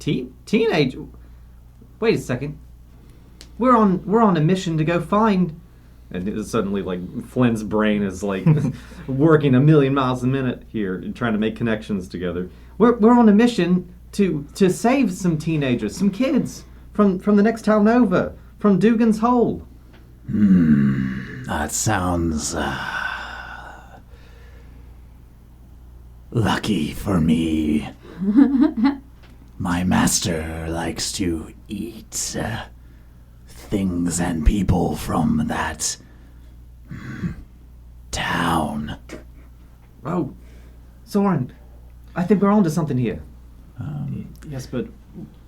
Teenage? Wait a second. We're on a mission to go find. And it is suddenly, like, Flynn's brain is, like, working a million miles a minute here, trying to make connections together. We're on a mission to save some teenagers, some kids from the next town over, from Dugan's Hole. That sounds lucky for me. My master likes to eat things and people from that town. Oh, Soren, I think we're onto something here. Yes, but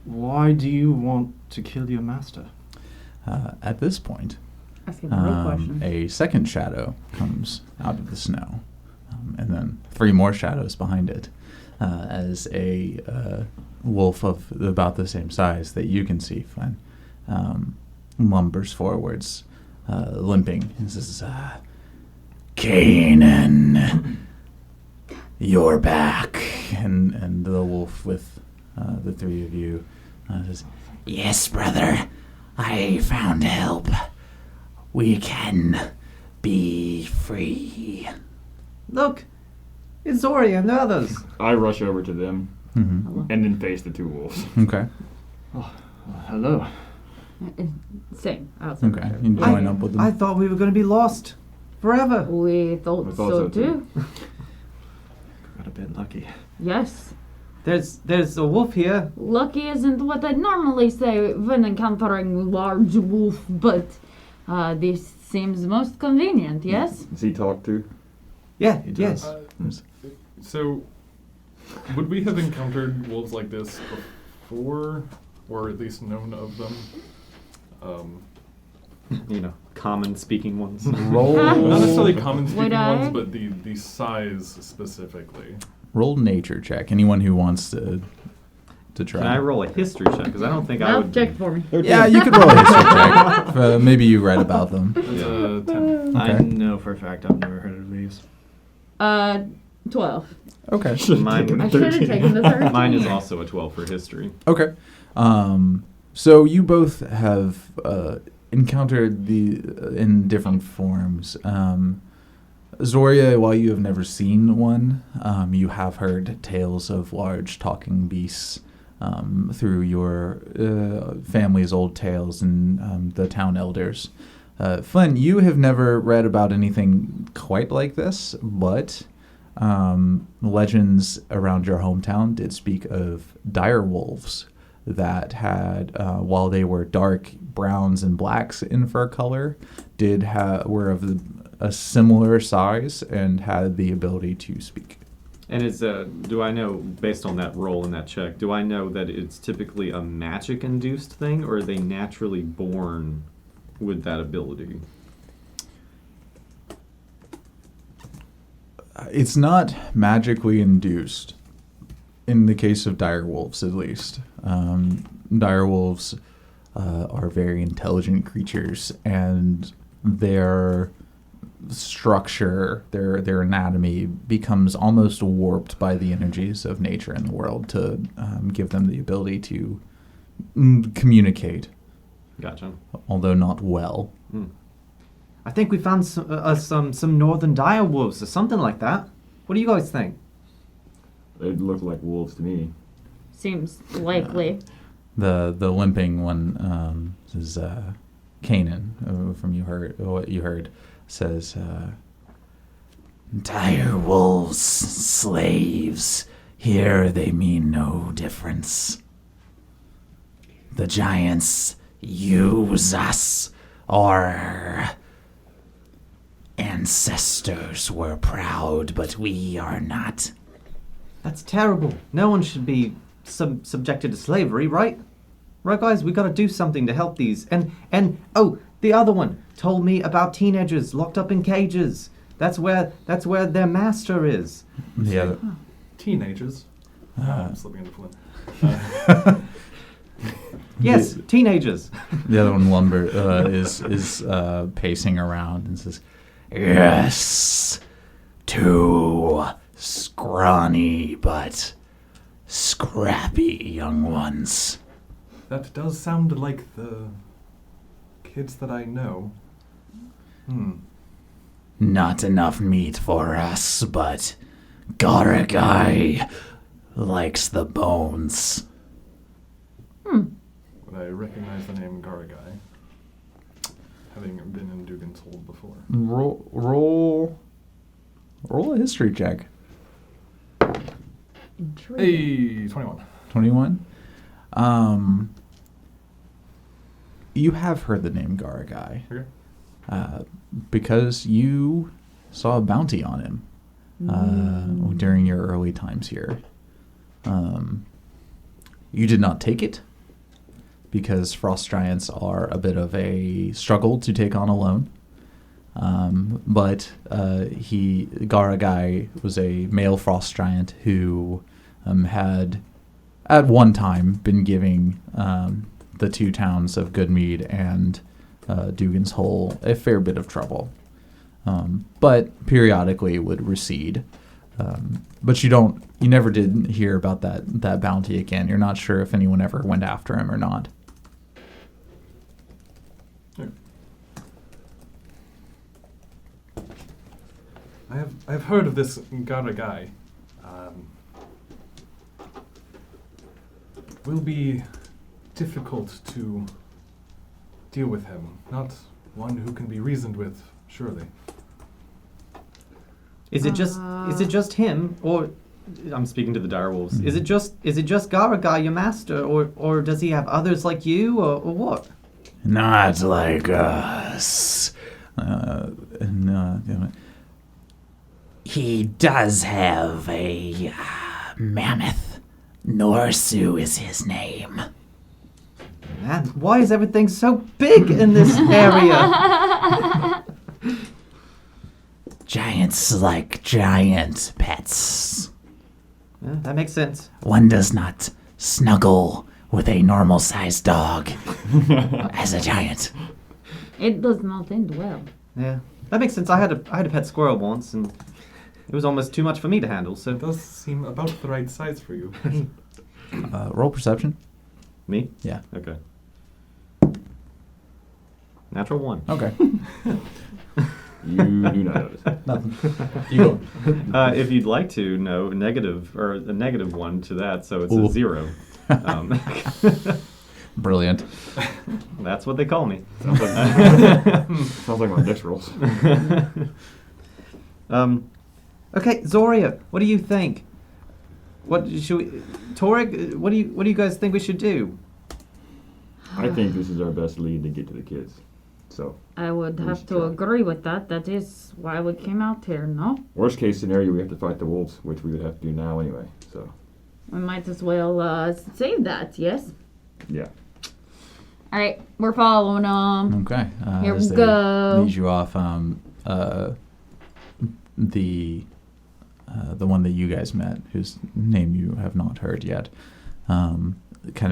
why do you want to kill your master? At this point, Asking the real question. a second shadow comes out of the snow, and then 3 more shadows behind it, as a wolf of about the same size that you can see, Flynn, lumbers forwards, limping. He says, Kanan, you're back. and the wolf with the three of you says, Yes, brother. I found help. We can be free. Look, it's Zori and the others. I rush over to them mhm. and then face the two wolves. Okay. Hello. Same. Okay. You join up with them. I thought we were going to be lost forever. We thought, I thought so so, too. too. Got a bit lucky. Yes. There's a wolf here. Lucky isn't what I normally say when encountering large wolf, but this seems most convenient, yes? Does he talk too? Yeah, He yes. does. So, would we have encountered wolves like this before, or at least known of them? Common speaking ones. Roll. Not necessarily common Would speaking I? ones, but the size specifically. Roll nature check. Anyone who wants to try. Can I roll a history check? Because I don't think I No, would. check for me. Yeah, you could roll a history check. Maybe you read about them. That's a 10. I Okay. know for a fact I've never heard of these. 12. Okay. Mine, I should have taken the 13. mine is also a 12 for history. Okay. So you both have encountered in different forms. Zoria, while you have never seen one, you have heard tales of large talking beasts through your family's old tales and the town elders. Flynn, you have never read about anything quite like this, but legends around your hometown did speak of dire wolves that had, while they were dark browns and blacks in fur color, were of a similar size and had the ability to speak. And do I know, based on that roll and that check, do I know that it's typically a magic-induced thing, or are they naturally born with that ability? It's not magically induced, in the case of dire wolves at least. Dire wolves are very intelligent creatures, and their structure, their anatomy becomes almost warped by the energies of nature and the world to give them the ability to communicate, Gotcha. although not well. I think we found some northern dire wolves or something like that. What do you guys think? They look like wolves to me. Seems likely. The limping one is Kanan, from what you heard, says, Dire wolves, slaves, here they mean no difference. The giants use us. Our ancestors were proud, but we are not. That's terrible. No one should be subjected to slavery, right? Right, guys, we gotta do something to help these. And oh, the other one told me about teenagers locked up in cages. That's where their master is. the other, Teenagers. Uh, I'm slipping into Flynn. Yes, teenagers. the other one is pacing around and says, Yes, two scrawny but scrappy young ones. That does sound like the kids that I know. Not enough meat for us, but Garagai likes the bones. Would I recognize the name Garagai? Having been in Dugan's Hold before. roll a history check. Intriguing. Hey, 21. 21. You have heard the name Garagai. Okay. Because you saw a bounty on him during your early times here. You did not take it because frost giants are a bit of a struggle to take on alone. But Garagai was a male frost giant who had at one time been giving the two towns of Good Mead and Dugan's Hole a fair bit of trouble, but periodically would recede. But you never did hear about that bounty again. You're not sure if anyone ever went after him or not. I've heard of this Gara guy. Will be difficult to deal with him. Not one who can be reasoned with, surely. Is it just him, or I'm speaking to the direwolves. is it just Gara guy, your master, or does he have others like you, or what? Not like us. He does have a mammoth. Norsu is his name. Man, why is everything so big in this area? Giants like giant pets. Yeah, that makes sense. One does not snuggle with a normal-sized dog as a giant. It does not end well. Yeah, that makes sense. I had a pet squirrel once, and it was almost too much for me to handle. So It does seem about the right size for you. Roll perception. Me? Yeah. Okay. Natural 1. Okay. You do not notice. Nothing. You go. If you'd like to know, negative or a negative 1 to that, so it's Ooh. a 0. Brilliant. That's what they call me. Sounds like my dex rolls. Okay, Zoria, what do you think? What should we, Torek? What do you guys think we should do? I think this is our best lead to get to the kids. So, I would We have should to try. agree with that. That is why we came out here, no? worst case scenario, we have to fight the wolves, which we would have to do now anyway. So, We might as well save that, yes? yeah. Alright, we're following them. Okay. Here as we they go. lead you off, the one that you guys met, whose name you have not heard yet, kind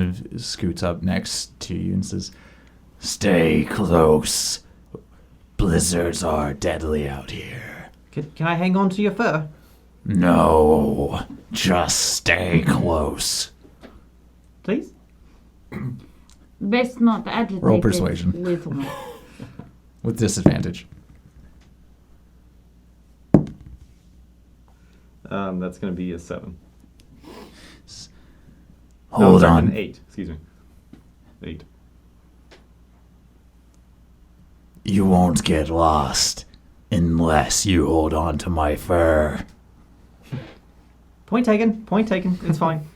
of scoots up next to you and says, Stay close. Blizzards are deadly out here. Can I hang on to your fur? No, just stay close. Please? Best not agitate Roll it, persuasion. little one. with disadvantage. That's going to be a 7. Hold sorry, on. An 8. Excuse me. 8. You won't get lost unless you hold on to my fur. Point taken. Point taken. It's fine.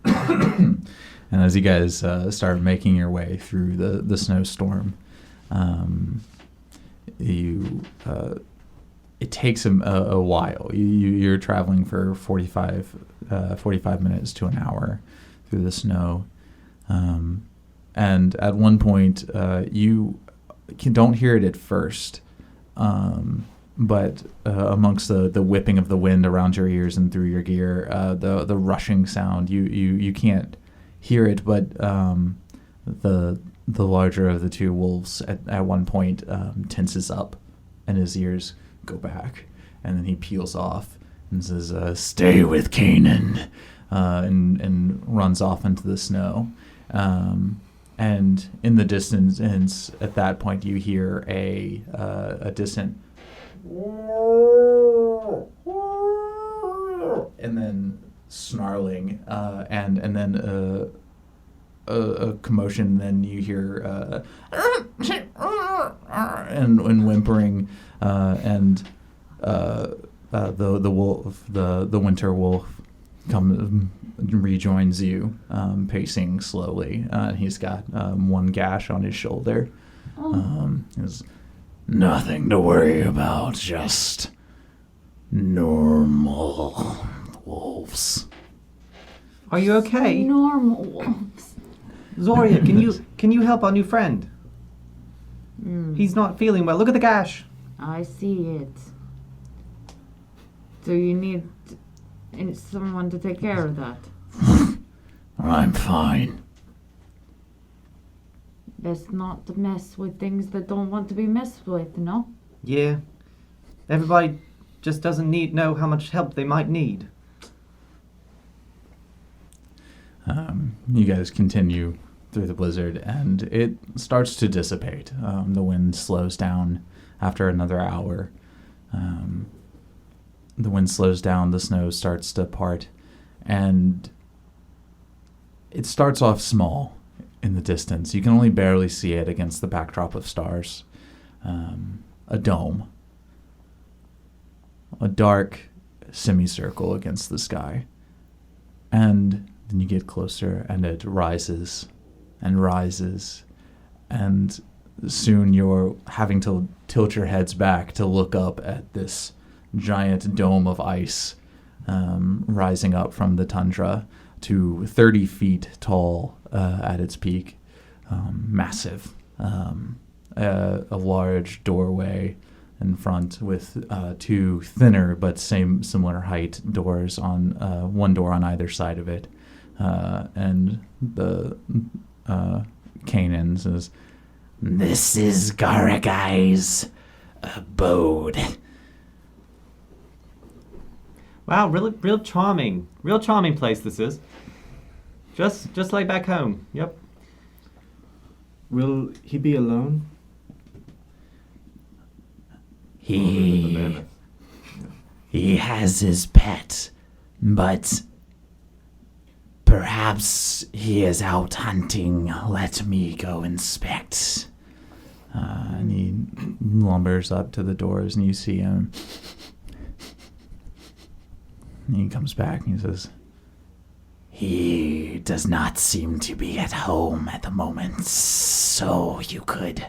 And as you guys start making your way through the snowstorm, it takes a while. You're traveling for 45 minutes to an hour through the snow. And at one point, you don't hear it at first, but amongst the whipping of the wind around your ears and through your gear, the rushing sound, you can't hear it, but the larger of the two wolves at one point tenses up, and his ears go back, and then he peels off and says, "Stay with Kanan," and runs off into the snow. And in the distance, at that point, you hear a distant, and then snarling, and then a commotion. Then you hear and whimpering, and the wolf, the winter wolf, rejoins you, pacing slowly. He's got one gash on his shoulder. There's Nothing to worry about, just normal wolves. Are you okay? Normal wolves. Zoria, can you help our new friend? He's not feeling well. Look at the gash. I see it. So you need someone to take care of that. I'm fine. best not to mess with things that don't want to be messed with, no? Yeah. Everybody just doesn't know how much help they might need. You guys continue through the blizzard, and it starts to dissipate. The wind slows down after another hour. The wind slows down, the snow starts to part, and it starts off small in the distance. You can only barely see it against the backdrop of stars. A dome. A dark semicircle against the sky. And then you get closer, and it rises and rises, and soon you're having to tilt your heads back to look up at this giant dome of ice rising up from the tundra to 30 feet tall at its peak. Massive. A large doorway in front with two thinner but similar height doors on one door on either side of it. And the Kanan says, This is Garagai's abode. Wow, real charming place this is. Just like back home. Yep. Will he be alone? He has his pet, but perhaps he is out hunting. Let me go inspect. and he lumbers up to the doors, and you see him. And he comes back and he says, He does not seem to be at home at the moment, so you could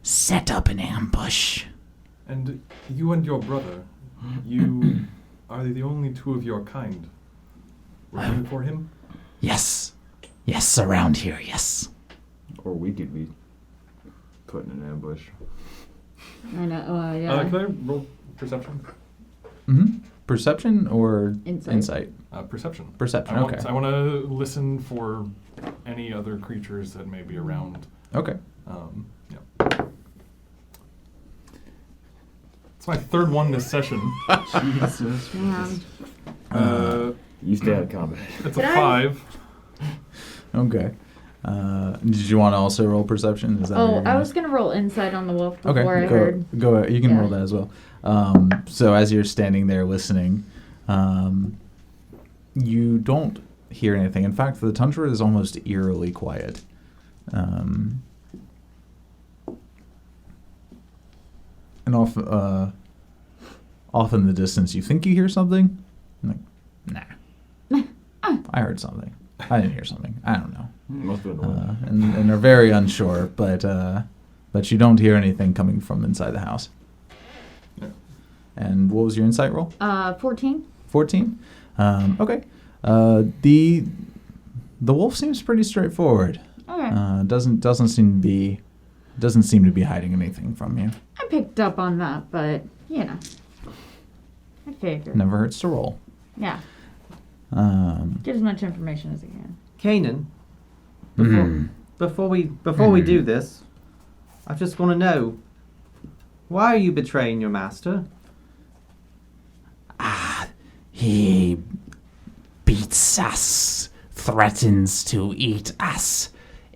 set up an ambush. And you and your brother, you are the only two of your kind. Working for him? Yes. Yes, around here, yes. Or we could be put in an ambush. I know. Yeah. Can I roll perception? mm-hmm. Perception or Insight. Perception. Perception, okay. I want to listen for any other creatures that may be around. Okay. Yeah. It's my third one this session. Jesus. Yeah. You stay out of combat. It's Did a I? 5. Okay. Did you want to also roll perception? Is that what Oh, you're I gonna- was gonna roll insight on the wolf before Okay, I heard. go. You can Yeah. roll that as well. So as you're standing there listening, you don't hear anything. In fact, the tundra is almost eerily quiet. And off in the distance, you think you hear something. You're like, nah, I heard something. I didn't hear something. I don't know. Must have been the wind. And are very unsure, but you don't hear anything coming from inside the house. Yeah. And what was your insight roll? 14. 14. Okay. The wolf seems pretty straightforward. Okay. Doesn't seem to be hiding anything from you. I picked up on that, but you know, I figured. Never hurts to roll. Yeah. Get as much information as I can. Kanan, Hmm. before we do this, I just want to know, why are you betraying your master? He beats us, threatens to eat us.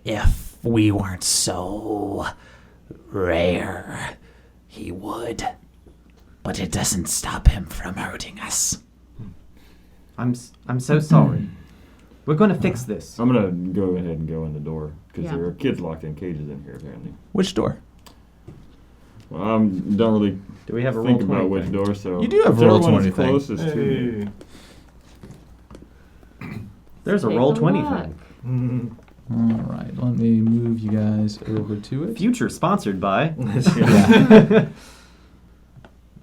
If we weren't so rare, he would. But it doesn't stop him from hurting us. I'm so sorry. We're going to fix this. I'm gonna go ahead and go in the door because Yeah. there are kids locked in cages in here apparently. Which door? Well, I don't really Do we have a roll think 20 about which thing? door, so You do have a whichever roll one 20 is thing. closest to me. Hey. There's a Take roll a 20 look. thing. All right, let me move you guys over to it. Future sponsored by.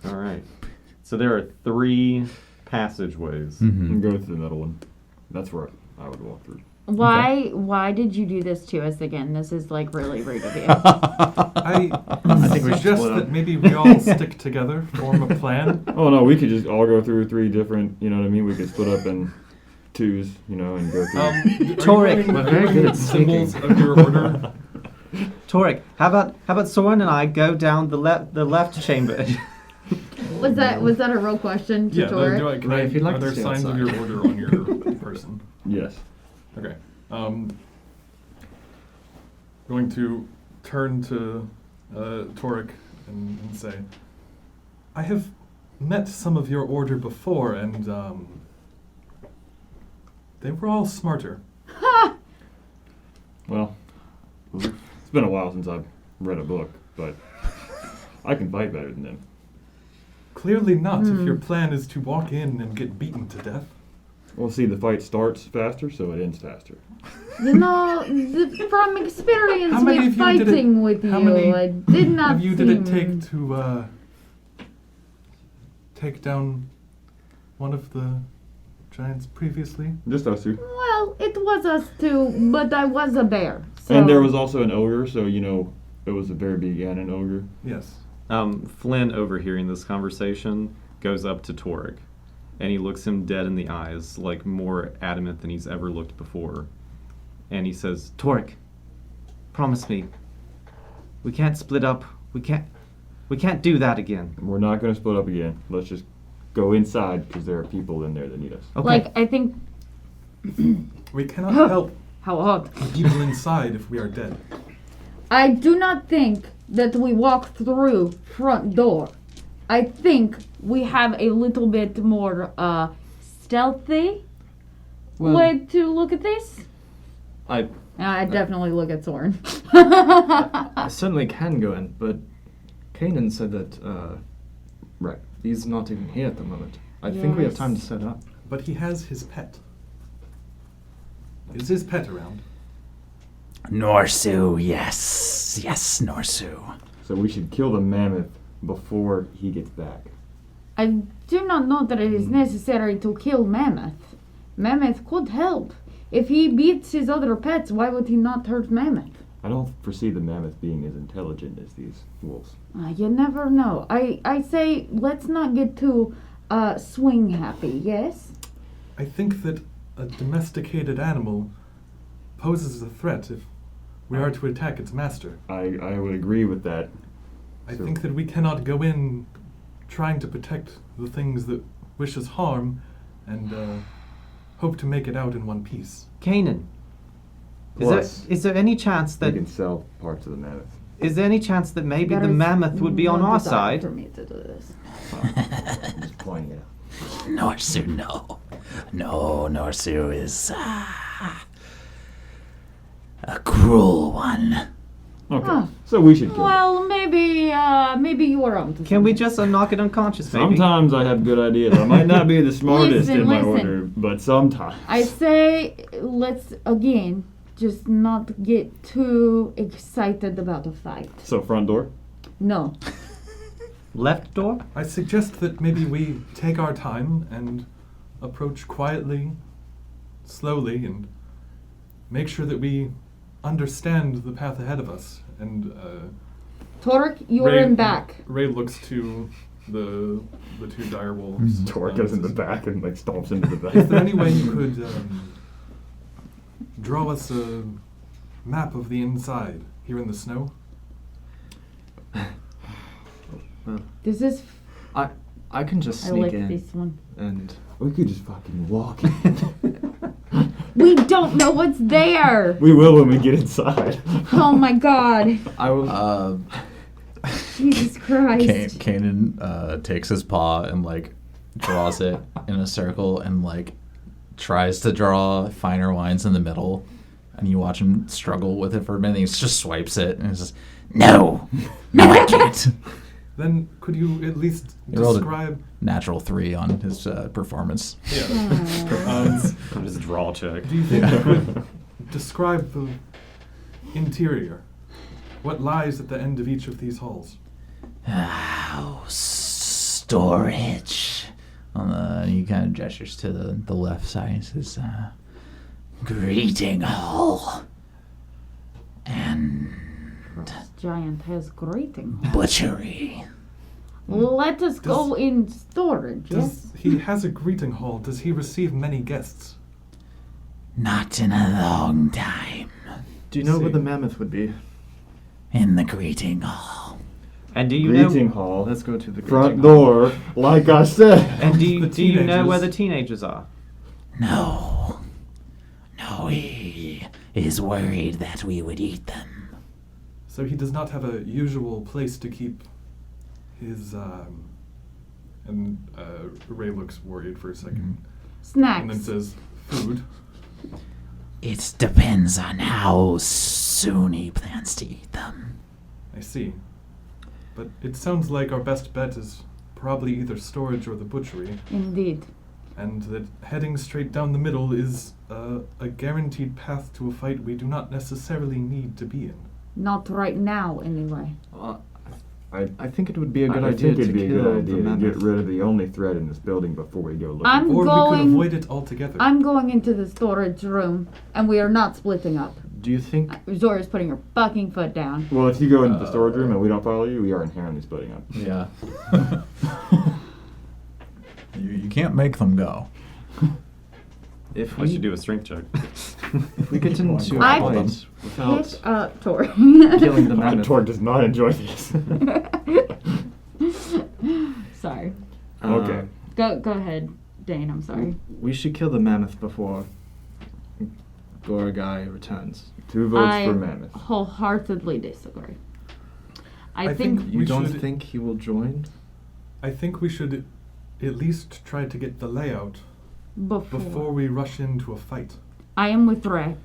All right. So there are 3 passageways. Mhm. And go through the middle one. That's where I would walk through. Why did you do this to us again? This is like really rude of you. I think we should suggest split up. that maybe we all stick together, form a plan. Oh no, we could just all go through 3 different. You know what I mean? We could split up in 2s, you know, and go through. Torek. Are you Very good wearing at symbols of your order? Torek, how about Soren and I go down the left chamber? Was that a real question to Yeah, Torek? Right, if you'd like are to there stay signs of outside. your order on your person? Yes. Okay. Going to turn to Torek and say, I have met some of your order before, and they were all smarter. Well, it's been a while since I've read a book, but I can fight better than them. Clearly not, if your plan is to walk in and get beaten to death. Well, see, the fight starts faster, so it ends faster. You know, from experience How many with of you did it- fighting with how you, many I did not Have you did it seem- take to take down one of the giants previously? Just us two. Well, it was us two, but I was a bear. So. And there was also an ogre, so it was a Verbeeg and an ogre. Yes. Flynn, overhearing this conversation, goes up to Torek, and he looks him dead in the eyes, like more adamant than he's ever looked before. And he says, Torek, promise me. We can't split up. We can't do that again. We're not going to split up again. Let's just go inside, because there are people in there that need us. Okay. Like, I think. We cannot help How hot. the people inside if we are dead. I do not think that we walk through front door. I think we have a little bit more stealthy way to look at this. I I definitely look at Soren. I certainly can go in, but Kanan said that Right. he's not even here at the moment. I think we have Yes. time to set up. But he has his pet. Is his pet around? Norsu, yes. Yes, Norsu. So we should kill the mammoth before he gets back. I do not know that it is necessary to kill Mammoth. Mammoth could help. If he beats his other pets, why would he not hurt Mammoth? I don't foresee the mammoth being as intelligent as these wolves. You never know. I say let's not get too swing happy, yes? I think that a domesticated animal poses a threat if we are to attack its master. I would agree with that. I So- think that we cannot go in trying to protect the things that wish us harm and hope to make it out in one piece. Kanan, Plus, is there any chance we that can sell parts of the mammoth. is there any chance that maybe There the is mammoth would be on no our desire side? for me to do this. I'm just pointing it out. Norsu, no. No, Norsu is a cruel one. Okay. Huh. So we should kill him. Well, maybe you are onto Can we something. just knock it unconscious, maybe? Sometimes I have good ideas. I might not be the smartest Listen, in my listen. order, but sometimes. I say let's again just not get too excited about a fight. So front door? No. Left door? I suggest that maybe we take our time and approach quietly, slowly, and make sure that we understand the path ahead of us. And Torek, you are Ray- in back. Ray looks to the two dire wolves. Tor goes in the back and stomps into the back. Is there any way you could draw us a map of the inside here in the snow? This is. I can just I sneak like in this one. and We could just fucking walk in. We don't know what's there. We will when we get inside. Oh my god. I will. Jesus Christ. Kanan takes his paw and draws it in a circle and tries to draw finer lines in the middle, and you watch him struggle with it for a minute. He just swipes it and he's just, No. No, I can't. Then could you at least You rolled a- describe? natural 3 on his performance. Yeah. Just draw check. Do you think you could describe the interior? What lies at the end of each of these halls? Storage. He kind of gestures to the left side. He says, Greeting hall. And This giant has greeting. butchery. Let us go in storage, yes? He has a greeting hall. Does he receive many guests? Not in a long time. Do you know See. where the mammoth would be? in the greeting hall. And do you Greeting know? hall. Let's go to the Front greeting hall. door, like I said. And do you, The do you know teenagers. where the teenagers are? No. No, he is worried that we would eat them. So he does not have a usual place to keep his. And Ray looks worried for a second, and then Snacks. says, "Food." It depends on how soon he plans to eat them. I see. But it sounds like our best bet is probably either storage or the butchery, Indeed. and that heading straight down the middle is a guaranteed path to a fight we do not necessarily need to be in. Not right now, anyway. I think it would be a good I idea think to it'd be a kill good the idea to mammoth. get rid of the only threat in this building before we go looking. I'm Or we could going- avoid it altogether. I'm going into the storage room, and we are not splitting up. Do you think? Zora's putting her fucking foot down. Well, if you go into the storage room and we don't follow you, we are inherently splitting up. Yeah. you can't make them go. If I should we do a strength check. if we get into a I- fight without Hit Tori. killing the My mammoth, Torg does not enjoy this. Sorry. Okay. Go ahead, Dane. I'm sorry. we should kill the mammoth before Goragai returns. 2 votes I for Mammoth. wholeheartedly disagree. I I think, think- You We don't should- think he will join? I think we should at least try to get the layout before we rush into a fight. I am with Ray.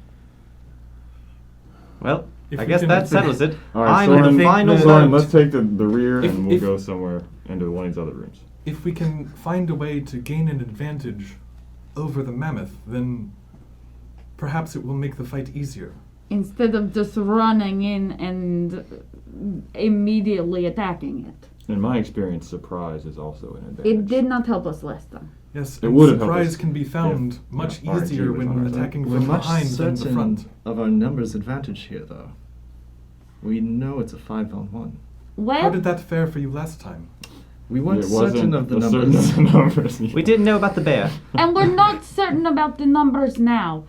Well, If I we guess can- that settles it. All right, I'm Soren, the final Soren, vote. let's take the rear If- and we'll if- go somewhere into one of these other rooms. If we can find a way to gain an advantage over the mammoth, then perhaps it will make the fight easier. Instead of just running in and immediately attacking it. In my experience, surprise is also an advantage. It did not help us last time. Yes, It and would have helped surprise us can be found if, much RNG easier was on when our side. attacking We're from much behind than the certain front. of our numbers advantage here, though. We know it's a 5-on-1. How Well, did that fare for you last time? We weren't It wasn't certain of the a certain numbers. of the numbers. We didn't know about the bear. and we're not certain about the numbers now.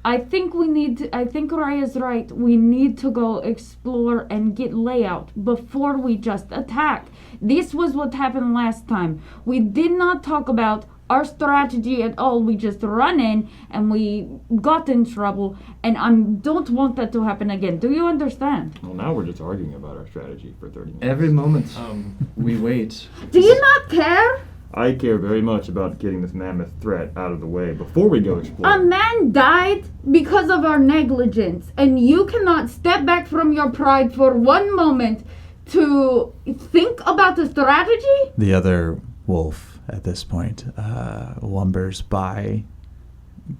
I think Ray is right. We need to go explore and get layout before we just attack. This was what happened last time. We did not talk about our strategy at all. We just run in and we got in trouble, and I don't want that to happen again. Do you understand? Well, now we're just arguing about our strategy for 30 minutes. Every moment Um, we wait. Do you not care? I care very much about getting this mammoth threat out of the way before we go explore. A man died because of our negligence, and you cannot step back from your pride for one moment to think about the strategy? The other wolf at this point lumbers by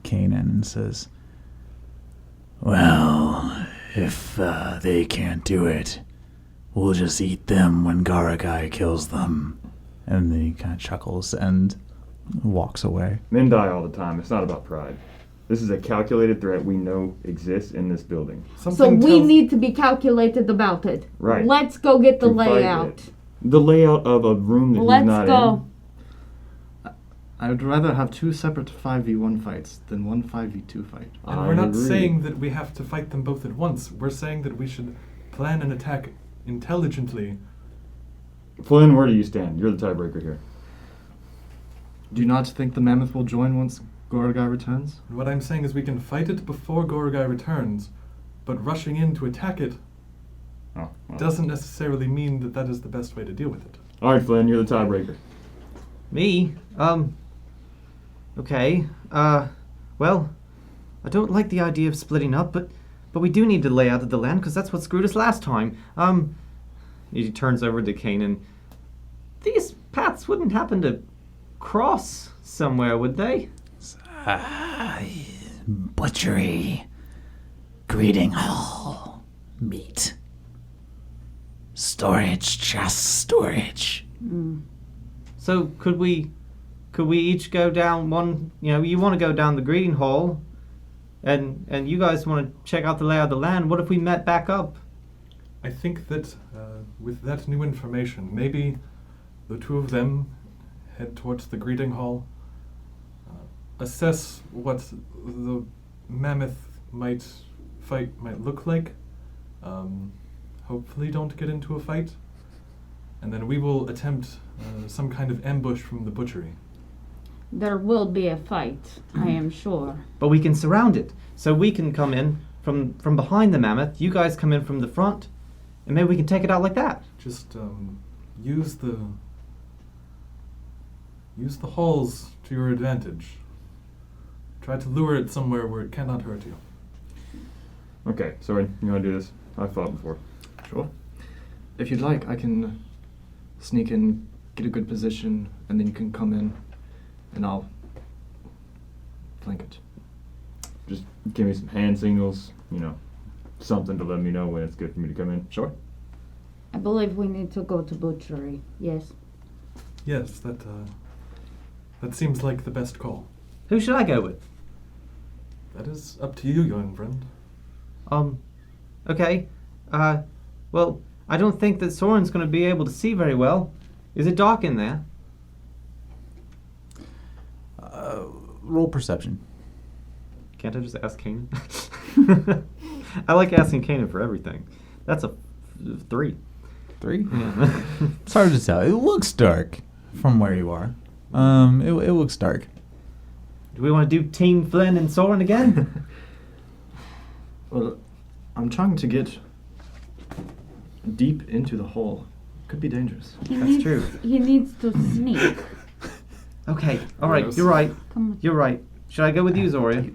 Kanan and says, Well, if they can't do it, we'll just eat them when Garagai kills them. and then he kind of chuckles and walks away. Men die all the time. It's not about pride. This is a calculated threat we know exists in this building. So something we tells- need to be calculated about it. Right. Let's go get the To fight layout. it. The layout of a room that he's Let's not go. I would rather have 2 separate 5v1 fights than one 5v2 fight. And I we're not agree. saying that we have to fight them both at once. We're saying that we should plan an attack intelligently. in. Flynn, where do you stand? You're the tiebreaker here. Do you not think the mammoth will join once Goragai returns? And what I'm saying is we can fight it before Goragai returns, but rushing in to attack it Oh, well. doesn't necessarily mean that that is the best way to deal with it. All right, Flynn, you're the tiebreaker. Me? Okay. Well, I don't like the idea of splitting up, but we do need to lay out of the land because that's what screwed us last time. He turns over to Kanan. These paths wouldn't happen to cross somewhere, would they? Butchery, greeting hall, meat, storage, just storage. So could we each go down one? You know, you want to go down the greeting hall, and you guys want to check out the layout of the land. What if we met back up? I think that with that new information, maybe the two of them head towards the greeting hall, assess what the mammoth fight might look like. hopefully don't get into a fight. And then we will attempt some kind of ambush from the butchery. There will be a fight, I am sure. But we can surround it. So we can come in from behind the mammoth. You guys come in from the front. And maybe we can take it out like that. Just use the halls to your advantage. Try to lure it somewhere where it cannot hurt you. Okay, sorry, you want to do this? I've fought before. Sure. If you'd like, I can sneak in, get a good position, and then you can come in, and I'll flank it. Just give me some hand signals, something to let me know when it's good for me to come in. Sure. I believe we need to go to butchery. Yes. Yes, that seems like the best call. Who should I go with? That is up to you, young friend. Okay. Well, I don't think that Soren's going to be able to see very well. Is it dark in there? Roll perception. Can't I just ask Kanan? I like asking Kanan for everything. That's a 3. 3? Yeah. It's hard to tell. It looks dark from where you are. It looks dark. Do we want to do Team Flynn and Soren again? Well, I'm trying to get deep into the hole. Could be dangerous. That's true. He needs to sneak. Okay. All right. Yes. You're right. Come on. You're right. Should I go with you, Zoria?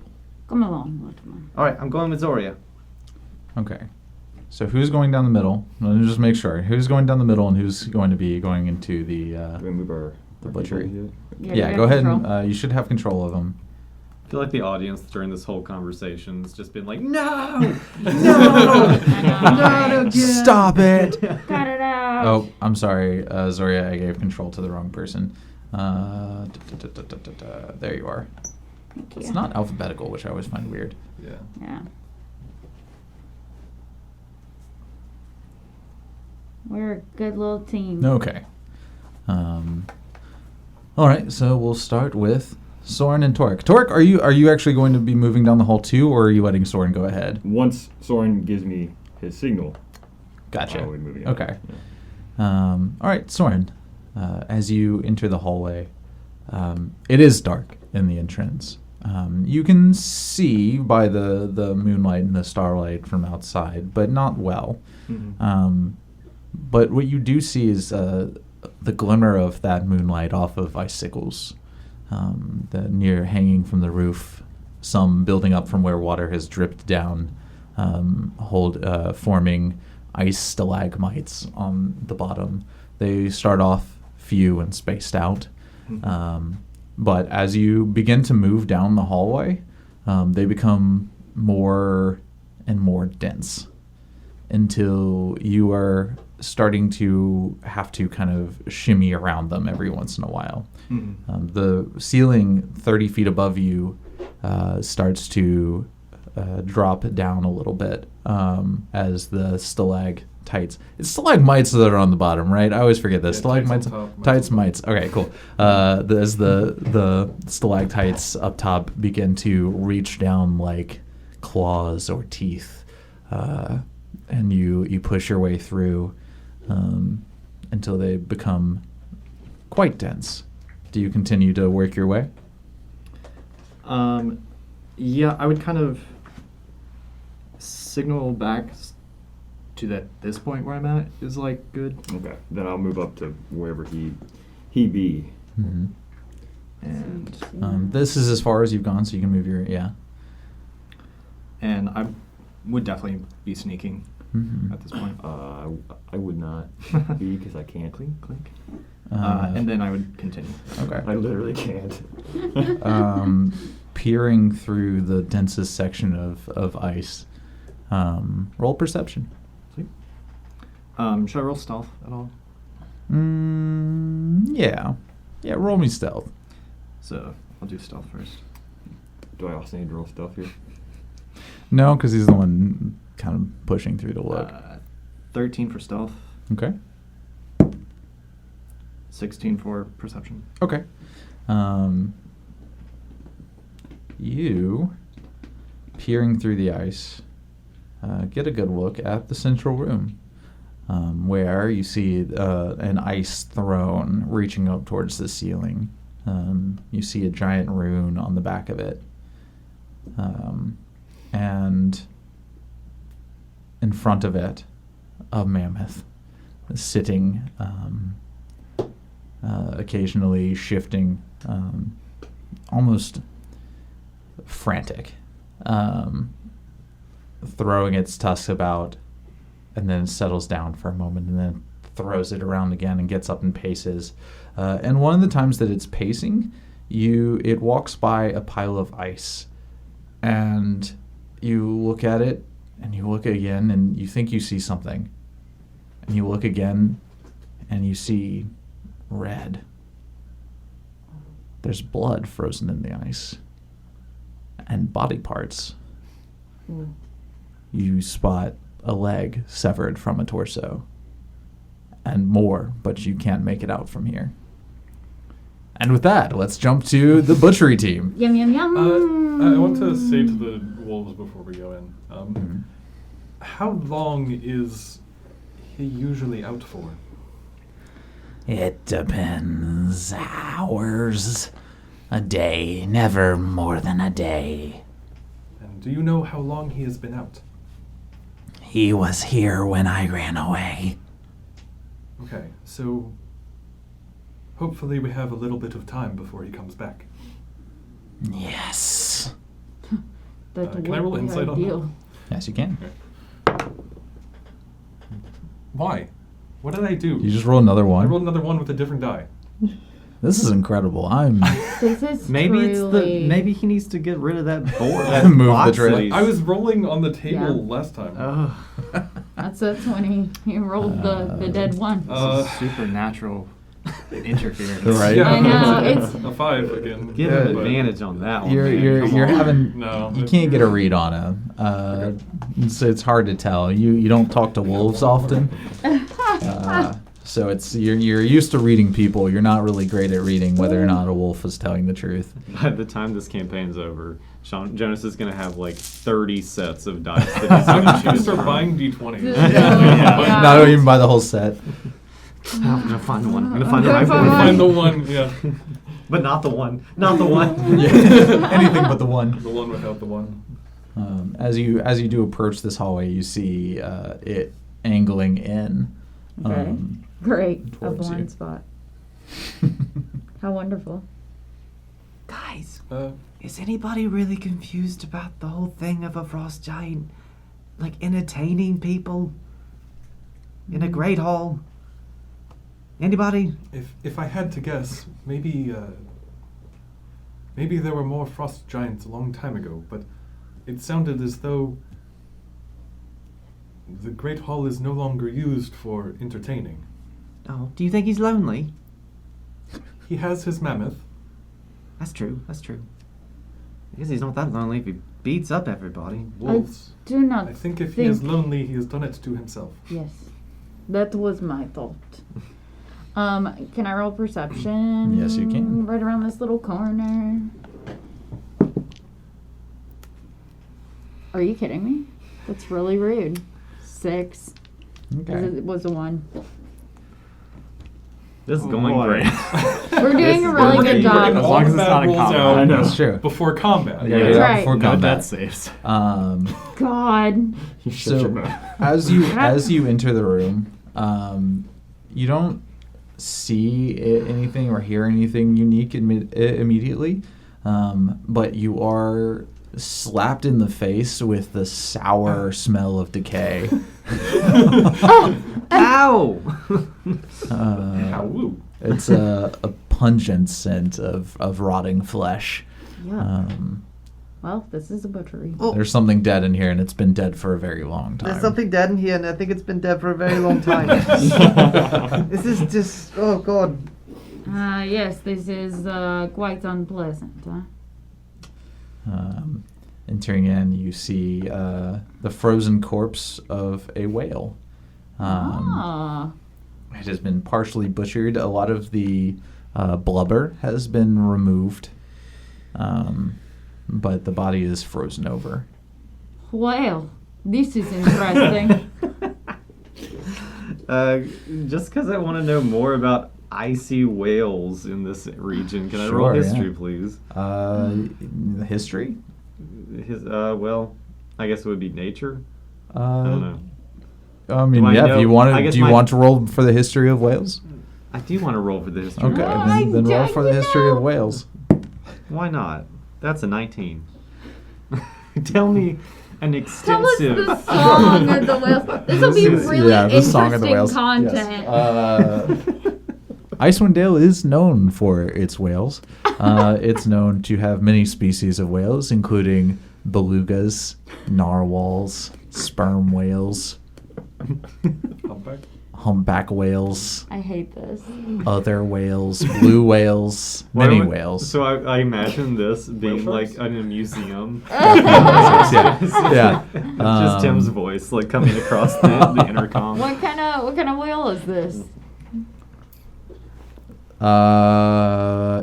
Come along, Mortimer. All right. I'm going with Zoria. Okay. So who's going down the middle? Let me just make sure. Who's going down the middle and who's going to be going into the Do we move our butchery? people yet? Yeah, you go have ahead control. and you should have control of them. I feel like the audience during this whole conversation has just been like, no, I no, know, not right? again. Stop it! Cut it out. Oh, I'm sorry, Zoria. I gave control to the wrong person. There you are. Thank It's you. not alphabetical, which I always find weird. Yeah. Yeah. We're a good little team. Okay. All right. So we'll start with Soren and Torque. Torque, are you actually going to be moving down the hall too, or are you letting Soren go ahead? Once Soren gives me his signal, Gotcha. I'll be moving on. Okay. Yeah. All right, Soren. As you enter the hallway, it is dark in the entrance. You can see by the moonlight and the starlight from outside, but not well. Mm-hmm. But what you do see is the glimmer of that moonlight off of icicles, the near hanging from the roof, some building up from where water has dripped down, forming ice stalagmites on the bottom. They start off few and spaced out, but as you begin to move down the hallway, they become more and more dense until you are starting to have to kind of shimmy around them every once in a while. The ceiling 30 feet above you starts to drop down a little bit as the stalactites. It's stalagmites that are on the bottom, right? I always forget that. Yeah, Stalagmites, tights on top, tights, mites mites. Okay, cool. As the stalactites up top begin to reach down like claws or teeth, and you push your way through until they become quite dense. Do you continue to work your way? Yeah, I would kind of signal back to this point where I'm at is like good. Okay. Then I'll move up to wherever he be. Mm-hmm. And This is as far as you've gone, so you can move your and I would definitely be sneaking Mm-hmm. at this point. I would not be because I can't. Clink, clink. Uh, And then I would continue. Okay. I literally can't. Peering through the densest section of ice. Roll perception. Sweet. Should I roll stealth at all? Yeah. Yeah, roll me stealth. So I'll do stealth first. Do I also need to roll stuff here? No, because he's the one kind of pushing through to look. 13 for stealth. Okay. 16 for perception. Okay. You, peering through the ice, get a good look at the central room. where you see an ice throne reaching up towards the ceiling. You see a giant rune on the back of it. And in front of it, a mammoth sitting, occasionally shifting, almost frantic, throwing its tusks about, and then settles down for a moment, and then throws it around again and gets up and paces. And one of the times that it's pacing, it walks by a pile of ice, and you look at it, and you look again, and you think you see something. And you look again, and you see red. There's blood frozen in the ice. And body parts. You spot a leg severed from a torso. And more, but you can't make it out from here. And with that, let's jump to the butchery team. Yum, yum, yum. I want to say to the wolves before we go in, how long is he usually out for? It depends. Hours. A day, never more than a day. And do you know how long he has been out? He was here when I ran away. Okay, so hopefully we have a little bit of time before he comes back. Yes. That can I roll would be insight on that? ideal. Yes, you can. Why? What did I do? You just roll another I one. rolled another one with a different die. This is incredible. This is Maybe it's truly... maybe he needs to get rid of that board. That Move the box tray. that he's- I was rolling on the table Yeah. last time. Oh, That's when he rolled the dead one. Supernatural interference. Right. I know, it's- a 5 again. give him but- advantage on that one. You're man. you're Come you're on. having No. you can't get a read on him. So it's hard to tell. You don't talk to wolves often, so it's you're used to reading people. You're not really great at reading whether or not a wolf is telling the truth. By the time this campaign's over, Jonas is gonna have like 30 sets of dice that he's I'm gonna gonna choose start from. buying D20s. Yeah. Not even buy the whole set. I'm gonna find one. I'm gonna find the Okay, right fine. one. Find the one, yeah. But not the one. Not the one. Anything but the one. The one without the one. As you do approach this hallway, you see it angling in. Okay. Great. A towards blind you. spot. How wonderful. Guys, Uh, is anybody really confused about the whole thing of a frost giant, like entertaining people in a great hall? Anybody? if I had to guess, maybe there were more frost giants a long time ago, but it sounded as though the Great Hall is no longer used for entertaining. Oh, do you think he's lonely? He has his mammoth. That's true. That's true. I guess he's not that lonely if he beats up everybody. Wolves. Do not I think if he is lonely, he has done it to himself. Yes. That was my thought. Can I roll perception? Yes, you can. Right around this little corner. Are you kidding me? That's really rude. 6. Okay. It was a 1. This is Oh, going boy. great. We're doing a We're really getting good job. As long as all the it's bad not a rolls combat. out I know. That's true. before combat. Yeah, That's yeah, right. before No combat. death saves. God. You shut your So mouth. as you enter the room, you don't see anything or hear anything unique immediately, but you are slapped in the face with the sour smell of decay. Ow! Ow. It's a pungent scent of rotting flesh. Yeah. Well, this is a butchery. There's something dead in here, and it's been dead for a very long time. There's something dead in here, and I think it's been dead for a very long time. This is just, oh god. Yes, this is quite unpleasant, huh? Entering in, you see the frozen corpse of a whale. It has been partially butchered. A lot of the blubber has been removed, but the body is frozen over. Well, this is interesting. Just because I want to know more about icy whales in this region, can I roll Sure, history, yeah. please? History? Well, I guess it would be nature. I don't know. I mean, Do I yeah. know- If you want I to, guess do you my- want to roll for the history of Wales? I do want to roll for the history. Okay, of I Wales. then roll don't for the history of know. Wales. Why not? That's a 19. Tell me an Tell us extensive. the song of the whales. This will be This is- really yeah, the song of the interesting whales. content. Icewind Dale is known for its whales. It's known to have many species of whales, including belugas, narwhals, sperm whales, Humpback? humpback whales, I hate this. other whales, blue whales, Why many would- whales. So I imagine this being Whale like sharks? in a museum. yeah, yeah. Just Tim's voice like coming across the intercom. What kind of whale is this?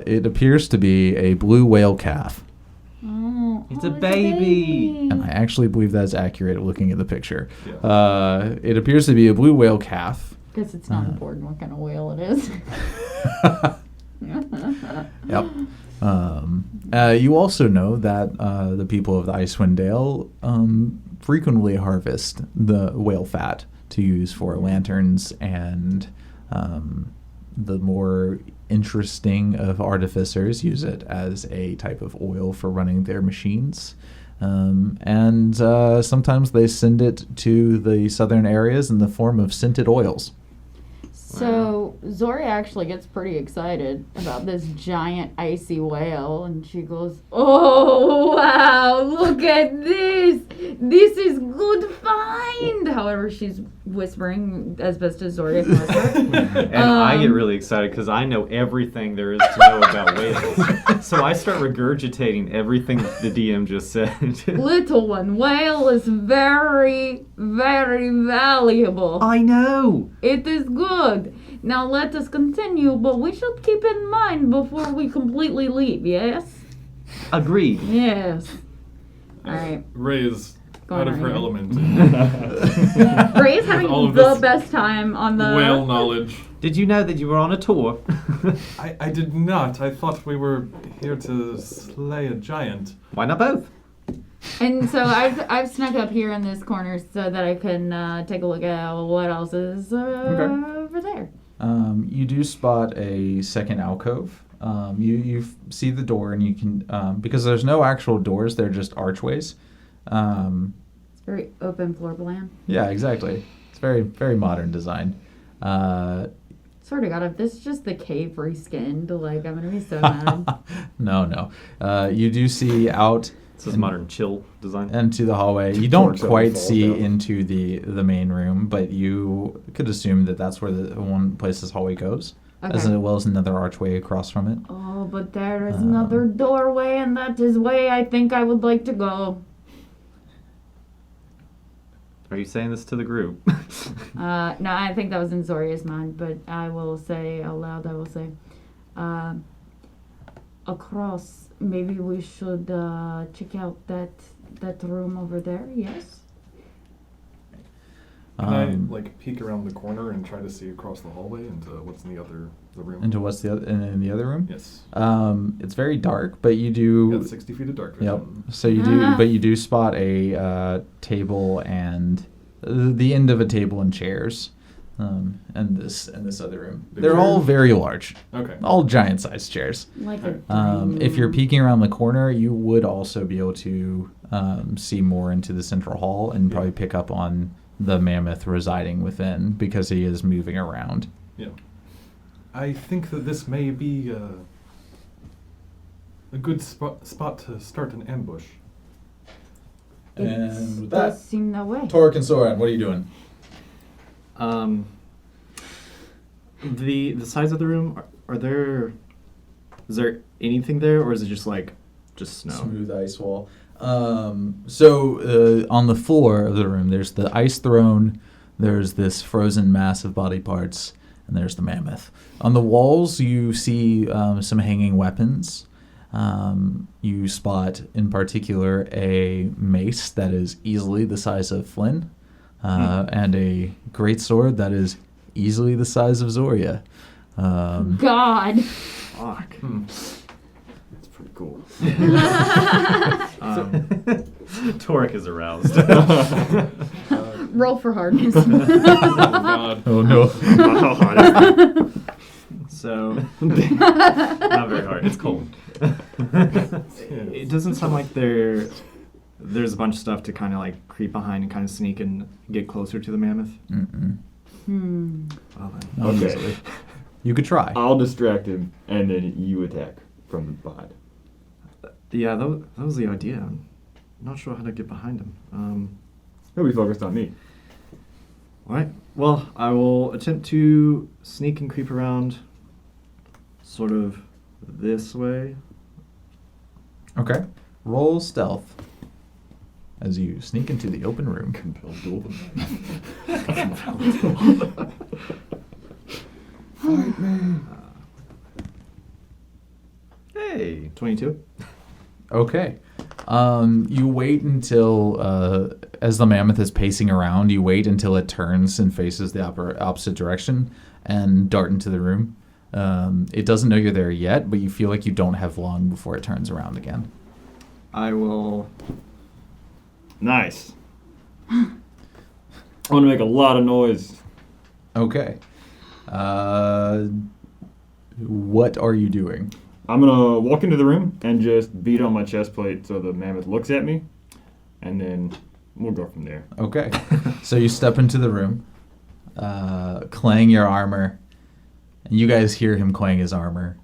It appears to be a blue whale calf, Oh, It's a baby. and I actually believe that's accurate looking at the picture. Yeah. It appears to be a blue whale calf. Guess it's not important what kind of whale it is. Yep. You also know that the people of the Icewind Dale frequently harvest the whale fat to use for lanterns and the more interesting of artificers use it as a type of oil for running their machines. And sometimes they send it to the southern areas in the form of scented oils. So Zori actually gets pretty excited about this giant icy whale, and she goes, "Oh wow! Look at this! This is good find." However, she's whispering as best as Zori can whisper. And I get really excited because I know everything there is to know about whales. So I start regurgitating everything the DM just said. Little one, whale is very, very valuable. I know. It is good. Now let us continue, but we should keep in mind before we completely leave, yes? Agreed. Yes. Alright. Ray is Go out on, of her Ryan. element. Ray is having all of the this best time on the Whale knowledge. Did you know that you were on a tour? I did not. I thought we were here to slay a giant. Why not both? And so I've snuck up here in this corner so that I can take a look at what else is over there. You do spot a second alcove. You see the door, and you can because there's no actual doors; they're just archways. It's very open floor plan. Yeah, exactly. It's very very modern design. Swear to God, if this is just the cave reskinned, like I'm gonna be so mad. No. You do see out This is modern chill design. into the hallway. You don't Torch quite falls see down. into the main room, but you could assume that that's where the one place this hallway goes, as Okay. well as another archway across from it. Oh, but there is another doorway, and that is way I think I would like to go. Are you saying this to the group? No, I think that was in Zoria's mind, but I will say out loud, across, maybe we should check out that room over there, yes? Can I like peek around the corner and try to see across the hallway into what's in the room? Into what's in the other room? Yes. It's very dark, but you do. Got 60 feet of dark Yep. vision. So you do, but you do spot a table and the end of a table and chairs, and this other room. Big They're all chairs? very large, Okay. all giant-sized chairs. Like a If you're peeking around the corner, you would also be able to see more into the central hall and probably pick up on the mammoth residing within because he is moving around. Yeah. I think that this may be a good spot to start an ambush. And with It that, does seem that way. Torek and Soren, what are you doing? The size of the room, is there anything there, or is it just snow? Smooth ice wall. So on the floor of the room, there's the ice throne, there's this frozen mass of body parts, and there's the mammoth. On the walls, you see some hanging weapons. You spot, in particular, a mace that is easily the size of Flynn, and a greatsword that is easily the size of Zoria. God. Fuck. That's pretty cool. Torek is aroused. Roll for hardness. Oh God. Oh no. So, not very hard. It's cold. It doesn't sound like there's a bunch of stuff to kind of like creep behind and kind of sneak and get closer to the mammoth. Mm-mm. Well, then. Not Okay. easily. You could try. I'll distract him, and then you attack from the behind. Yeah, that was the idea. I'm not sure how to get behind him. He'll be focused on me. All right. Well, I will attempt to sneak and creep around sort of this way. Okay. Roll stealth as you sneak into the open room. Compel duel. Hey. 22. Okay. You wait until, as the mammoth is pacing around, you wait until it turns and faces the opposite direction and dart into the room. It doesn't know you're there yet, but you feel like you don't have long before it turns around again. I will. Nice. I want to make a lot of noise. Okay. What are you doing? I'm gonna walk into the room and just beat on my chest plate so the mammoth looks at me, and then we'll go from there. Okay. So you step into the room, clang your armor, and you guys hear him clang his armor.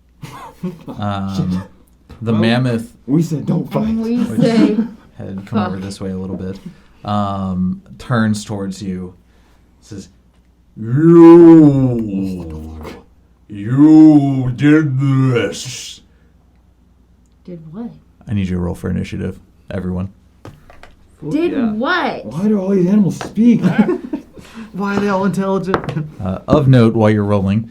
The mammoth We said don't fight. And we say, had come over this way a little bit, turns towards you, says, You did this. did what? I need you to roll for initiative, everyone. Did Yeah. what? Why do all these animals speak? Why are they all intelligent? Of note, while you're rolling,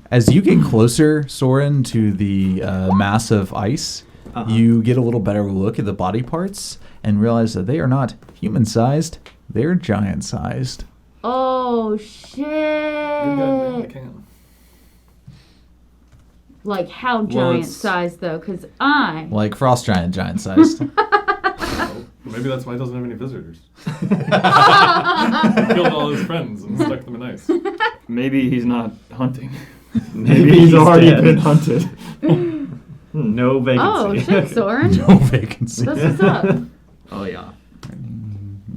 as you get closer, Soren, to the mass of ice, you get a little better look at the body parts and realize that they are not human-sized, they're giant-sized. Oh, Good guy, man. I shit. can. Like, how Well, giant it's- size, though? Because I. Like frost giant-sized. Well, maybe that's why he doesn't have any visitors. Killed all his friends and stuck them in ice. Maybe he's not hunting. Maybe he's already dead. been hunted. No vacancy. Oh, shit, Soren. No vacancy. That's what's up. Oh, yeah.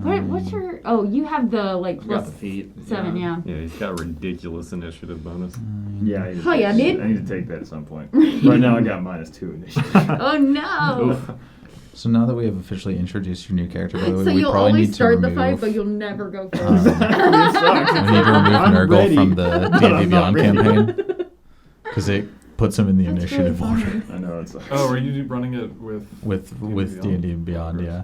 What's your. Oh, you have the, like, Got plus the feet. 7, yeah. Yeah, he's got a ridiculous initiative bonus. Yeah, I need to Oh, take yeah, that. dude. I need to take that at some point. Right now I got -2 initiative. Oh, no. So now that we have officially introduced your new character, by the way, So we you'll probably always need to start the remove, fight, but you'll never go first. we need to remove I'm Nurgle ready. from the D&D I'm not Beyond ready. campaign because it puts him in the That's really initiative order funny. I know it's. Oh, are you running it with? with D&D Beyond, yeah.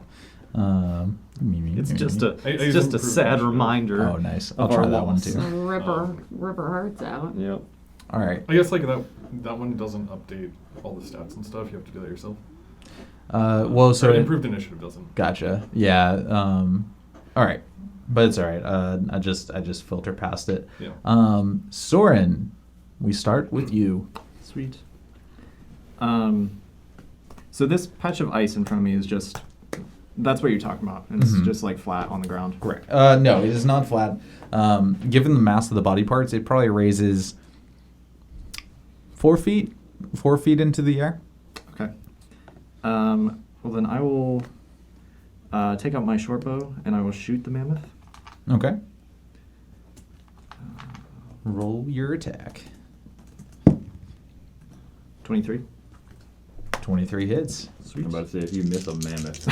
It's just a, I it's use just a improved sad initiative. ripper. Oh, nice. I'll of try our that one loss. too. Rip our hearts out. Yep. All right. I guess like that one doesn't update all the stats and stuff. You have to do that yourself. Well, so Or improved initiative doesn't. Gotcha. Yeah. All right, but it's all right. I just filter past it. Yeah. Soren, we start with you. Sweet. So this patch of ice in front of me is just. That's what you're talking about. And it's Mhm. just like flat on the ground. Correct. No, it is not flat. Given the mass of the body parts, it probably raises 4 feet into the air. Okay. Well, then I will take out my short bow and I will shoot the mammoth. Okay. Roll your attack. 23. 23 hits. I'm about to say if you miss a mammoth.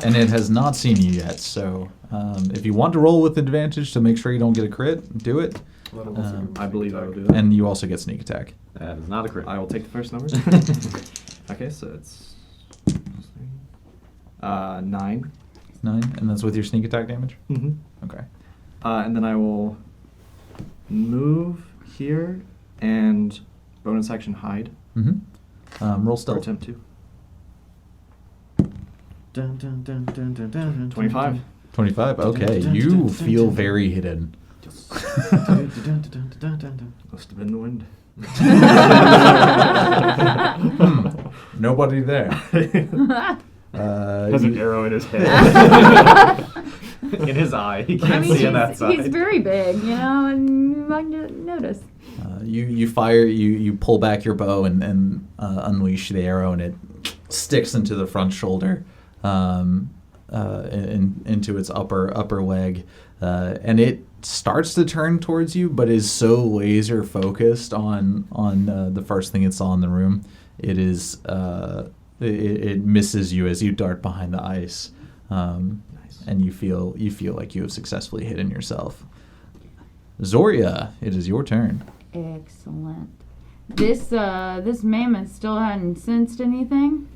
And it has not seen you yet, so if you want to roll with advantage to make sure you don't get a crit, do it. That'll also give him I believe I will attack. do that. And you also get sneak attack. That is not a crit. I will take the first number. Okay, so it's 9. 9, and that's with your sneak attack damage? Mm-hmm. Okay. And then I will move here and bonus action hide. Mm-hmm. Roll Or stealth. attempt to. Dun, dun, dun, dun, dun, dun, dun, 25. 25. Okay, you feel very hidden. Must have been the wind. Nobody there. Has an arrow in his head. In his eye. He I can't mean, see on that side. he's very big, you know, and you might notice. You fire. You pull back your bow and unleash the arrow, and it sticks into the front shoulder, into its upper leg, and it starts to turn towards you, but is so laser focused on the first thing it saw in the room. It is it misses you as you dart behind the ice, and you feel like you have successfully hidden yourself. Zoria, it is your turn. Excellent. This mammoth still hadn't sensed anything,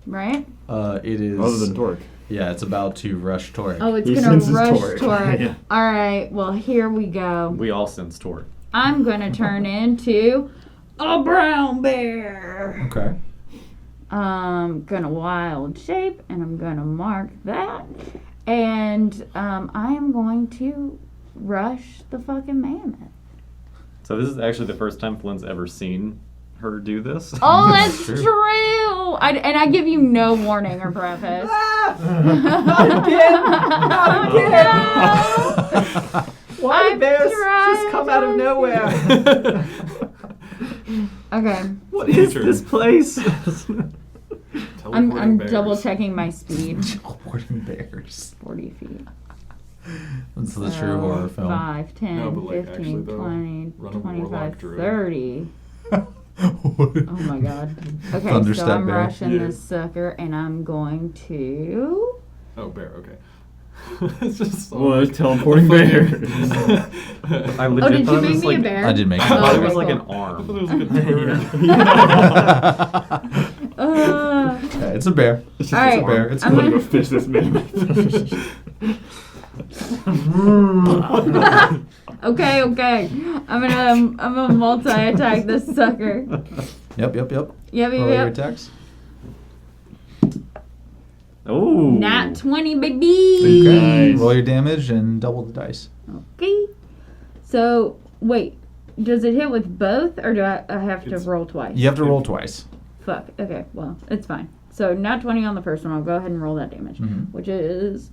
right? It is Other than Torque. Yeah, it's about to rush Torque. Oh, it's He gonna senses rush Torque. toward. Yeah. All right. Well, here we go. We all sense Torque. I'm gonna turn into a brown bear. Okay. Gonna wild shape, and I'm gonna mark that, and I am going to rush the fucking mammoth. So this is actually the first time Flynn's ever seen her do this. Oh, that's True. true. And I give you no warning or preface. Why I'm bears trying just come out of to- nowhere? Okay. What is this place? I'm Teleporting bears. double checking my speed. Teleporting bears. 40 feet. That's the true horror film. 5, 10, No, but, like, 15, actually, though, 20, run a 25, warlock druid. 30. Oh my god. Okay, so Thunderstep I'm bear. rushing Yeah. this sucker, and I'm going to... Oh, bear. Okay. It's just so Well, like- it's teleporting bear. I Oh, legit did you thought it make was me like a bear? I did make I it. thought it okay, was like cool. an I thought it arm. was like a turd. It's a bear. It's All right. It's a bear. It's I'm I'm gonna gonna- go fish this mammoth. Okay. I'm gonna multi-attack this sucker. Yep. Yep. Roll your attacks. Oh. Nat 20, baby. Okay. Nice. Roll your damage and double the dice. Okay. So, wait. Does it hit with both, or do I have to It's- roll twice? You have to roll twice. Fuck. Okay, well, it's fine. So, nat 20 on the first one. I'll go ahead and roll that damage, Mhm. which is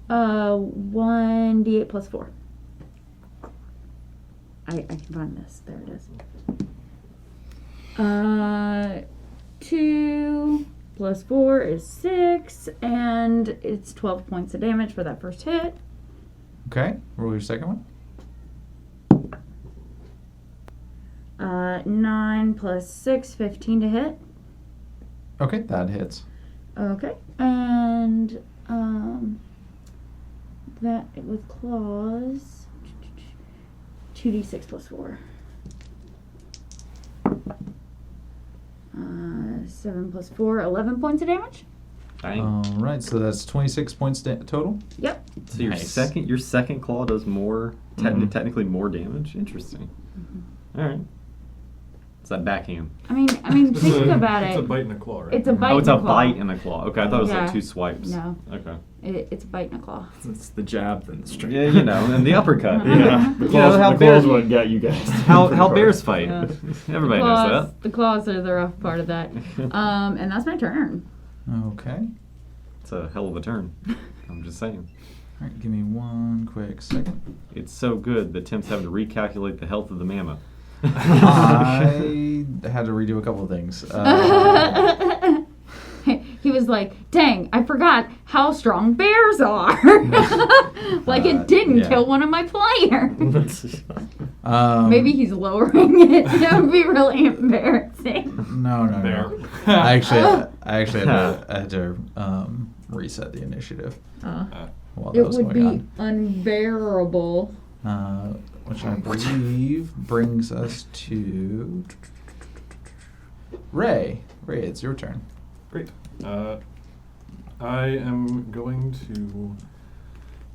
1d8 plus 4. I can find this. There it is. 2 plus 4 is 6, and it's 12 points of damage for that first hit. Okay. Roll your second one. 9 plus 6, 15 to hit. Okay, that hits. Okay, and that with claws, 2d6 plus 4. 7 plus 4, 11 points of damage. Dang. All right, so that's 26 points total. Yep. So your Nice. second claw does more, Mhm. technically more damage. Interesting. All right. It's that backhand. I mean, It's think a- about It's it. a bite and a claw, right? It's a bite. Oh, it's and a claw. bite and a claw. Okay, I thought it was Yeah. like 2 swipes. No, Okay. it's a bite and a claw. It's the jab, then the straight. Yeah, you know, and the uppercut. Yeah, the You claws, know how the claws bears, what got you guys. how bears fight. Yeah. Everybody the knows claws, that. The claws are the rough part of that. And that's my turn. Okay. It's a hell of a turn. I'm just saying. All right, give me one quick second. It's so good that Tim's having to recalculate the health of the mammoth. I had to redo a couple of things. He was like, dang, I forgot how strong bears are. Like it didn't yeah. kill one of my players. Um, Maybe he's lowering it. That would be really embarrassing. No. Bear. I actually had to reset the initiative while that It was would going be unbearable. on. Which I believe brings us to Ray. Ray, it's your turn. Great. I am going to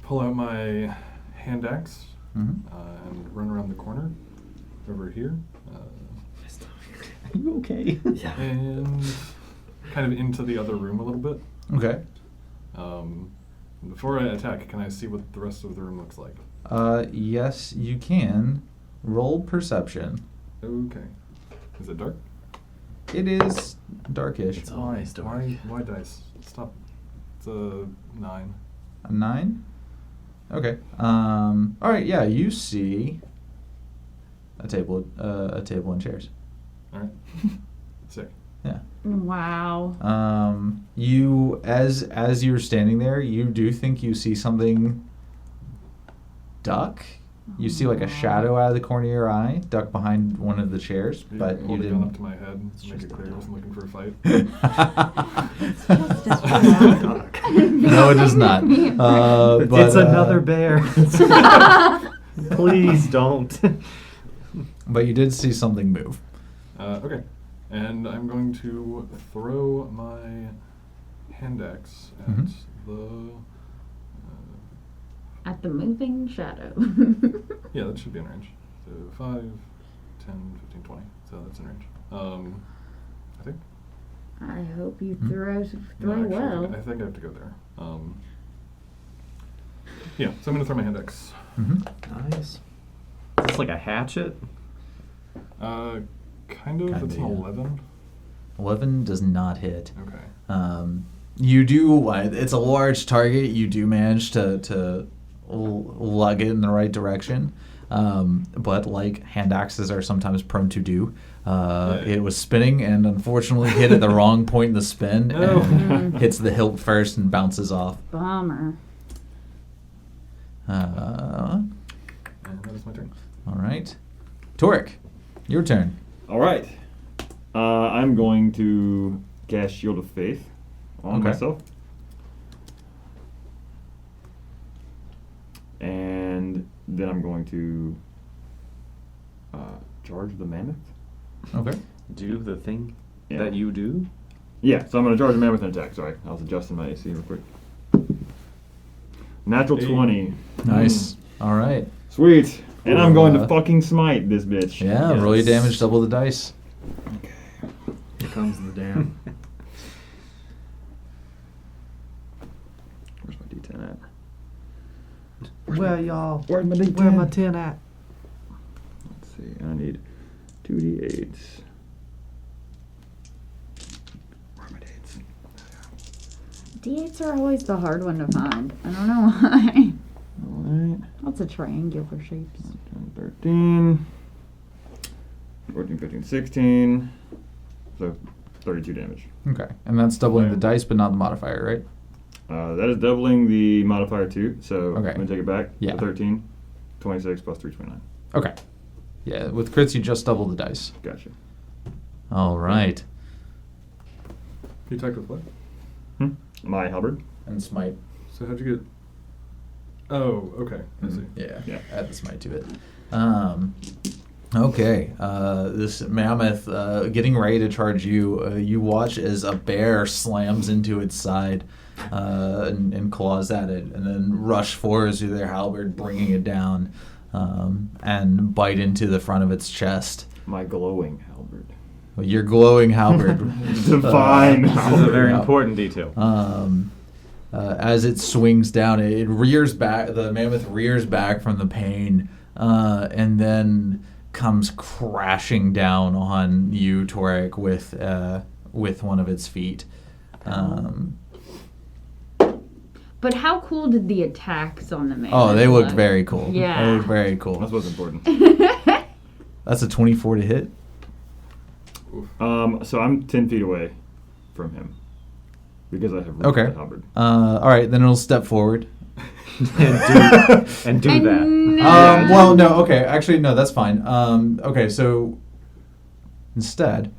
pull out my hand axe Mhm. and run around the corner over here. Are you okay? And kind of into the other room a little bit. Okay. Before I attack, can I see what the rest of the room looks like? Yes, you can. Roll perception. Okay. Is it dark? It is darkish. It's always dark. Why dice? Stop. It's a 9. A 9? Okay. Alright, yeah, you see a table and chairs. All right. Sick. Yeah. Wow. You as you're standing there, you do think you see something duck. You see like a shadow out of the corner of your eye, duck behind one of the chairs, but you Hold a gun up didn't. to my head to make it clear I wasn't looking for a fight. No, it is not. But, It's another bear. Please don't. But you did see something move. Okay. And I'm going to throw my hand axe at Mhm. the. At the moving shadow. Yeah, that should be in range. So 5, 10, 15, 20. So that's in range. I think. I hope you Hmm? throw No, actually, well. I think I have to go there. Yeah, so I'm going to throw my hand axe. Mm-hmm. Nice. It's like a hatchet. Kind of. Kinda, It's an yeah. 11. 11 does not hit. Okay. You do. It's a large target. You do manage to lug it in the right direction. But like hand axes are sometimes prone to do, it was spinning and unfortunately hit at the wrong point in the spin No. and hits the hilt first and bounces off. Bummer. And that is my turn. All right, Torek, your turn. All right. I'm going to cast Shield of Faith on Okay. myself. And then I'm going to charge the mammoth. Okay. Do the thing Yeah. that you do. Yeah, so I'm going to charge the mammoth and attack. Sorry, I was adjusting my AC real quick. Natural Hey. 20. Nice. All right. Sweet. And I'm going to Uh, fucking smite this bitch. Yeah. Roll your damage. Double the dice. Here comes the dam. Where's my D10 at? Where y'all? Where's my D10? Where my 10 at? Let's see. I need 2d8s. Where are my dates? D8s are always the hard one to find. I don't know why. Alright. Lots of triangular shapes. 13, 14, 15, 16. So 32 damage. Okay. And that's doubling the dice, but not the modifier, right? That is doubling the modifier too. So Okay. I'm going to take it back. Yeah. 13, 26 plus 3, 29. Okay. Yeah. With crits, you just double the dice. Gotcha. All right. You attacked with what? My halberd. And smite. So how'd you get? Oh, okay. I see. Yeah. Yeah. Add the smite to it. Okay. This mammoth getting ready to charge you. You watch as a bear slams into its side and claws at it, and then rush forwards with their halberd, bringing it down, and bite into the front of its chest. My glowing halberd. Your glowing halberd. Divine This is a halberd. very important detail. As it swings down, it rears back. The mammoth rears back from the pain, and then comes crashing down on you, Torek, with one of its feet. But how cool did the attacks on the man? Oh, they looked very cool. Yeah. They looked very cool. That's what's important. That's a 24 to hit. So I'm 10 feet away from him because I have reached Okay. the halberd. All right, then it'll step forward. and do that. Well, no, okay. Actually, no, that's fine. Okay, so instead,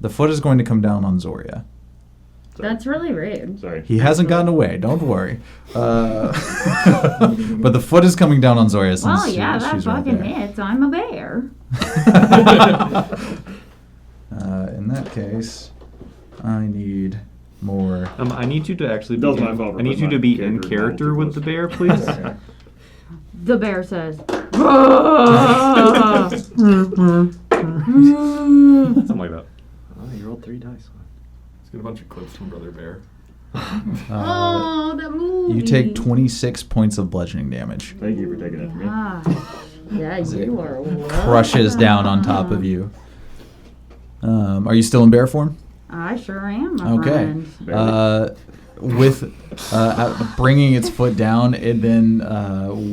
the foot is going to come down on Zoria. That's really rude. Sorry. He hasn't gotten away. Don't worry. But the foot is coming down on Zoria since Well, yeah, that she's right fucking there. hits. I'm a bear. In that case, I need more. I need you to actually be. That was my fault for I need putting you to my be in character character down too with the close. bear, please. The bear says, Something like that. Oh, you rolled 3 dice. Let's get a bunch of clips from Brother Bear. Oh, that movie. You take 26 points of bludgeoning damage. Thank you for taking that from me. Yeah, you are. Crushes down on top of you. Are you still in bear form? I sure am, my Okay. friend. With bringing its foot down, it then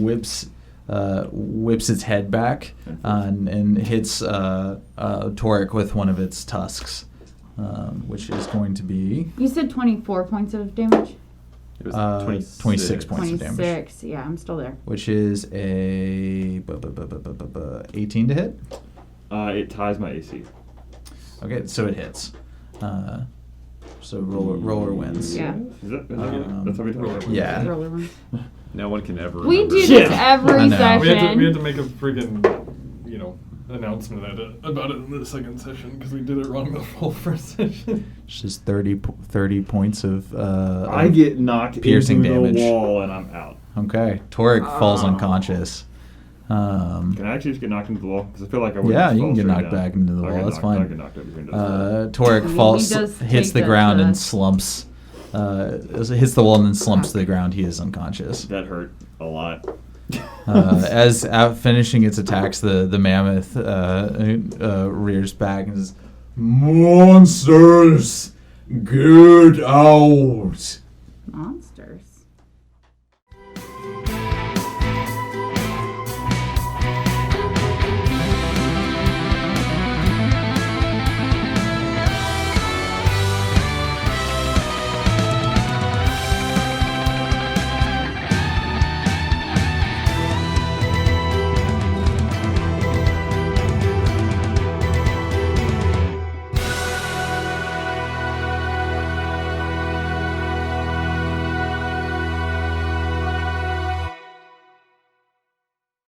whips its head back and hits Toric with one of its tusks, which is going to be You said 24 points of damage? It was 26 points of damage, 26. Yeah, I'm still there. which is a 18 to hit. It ties my AC. Okay, so it hits. So roller wins. Yeah. Is that that's how we talk? Yeah. Roller one. No one can ever We remember. do Shit. this every I know. session. We had to make a freaking, announcement about it in the second session because we did it wrong the whole first session. It's just 30 points of I get knocked piercing into damage. the wall and I'm out. Okay, Toric falls unconscious. Can I actually just get knocked into the wall? Because I feel like I would. Yeah, just you fall can get straight knocked down. back into the I wall. get That's knocked- fine. I get knocked over between those. Toric He falls, does hits take the that ground to and us. slumps. Hits the wall and then slumps to the ground. He is unconscious. That hurt a lot. As finishing its attacks, the mammoth rears back and says, "Monsters, get out!" Monsters?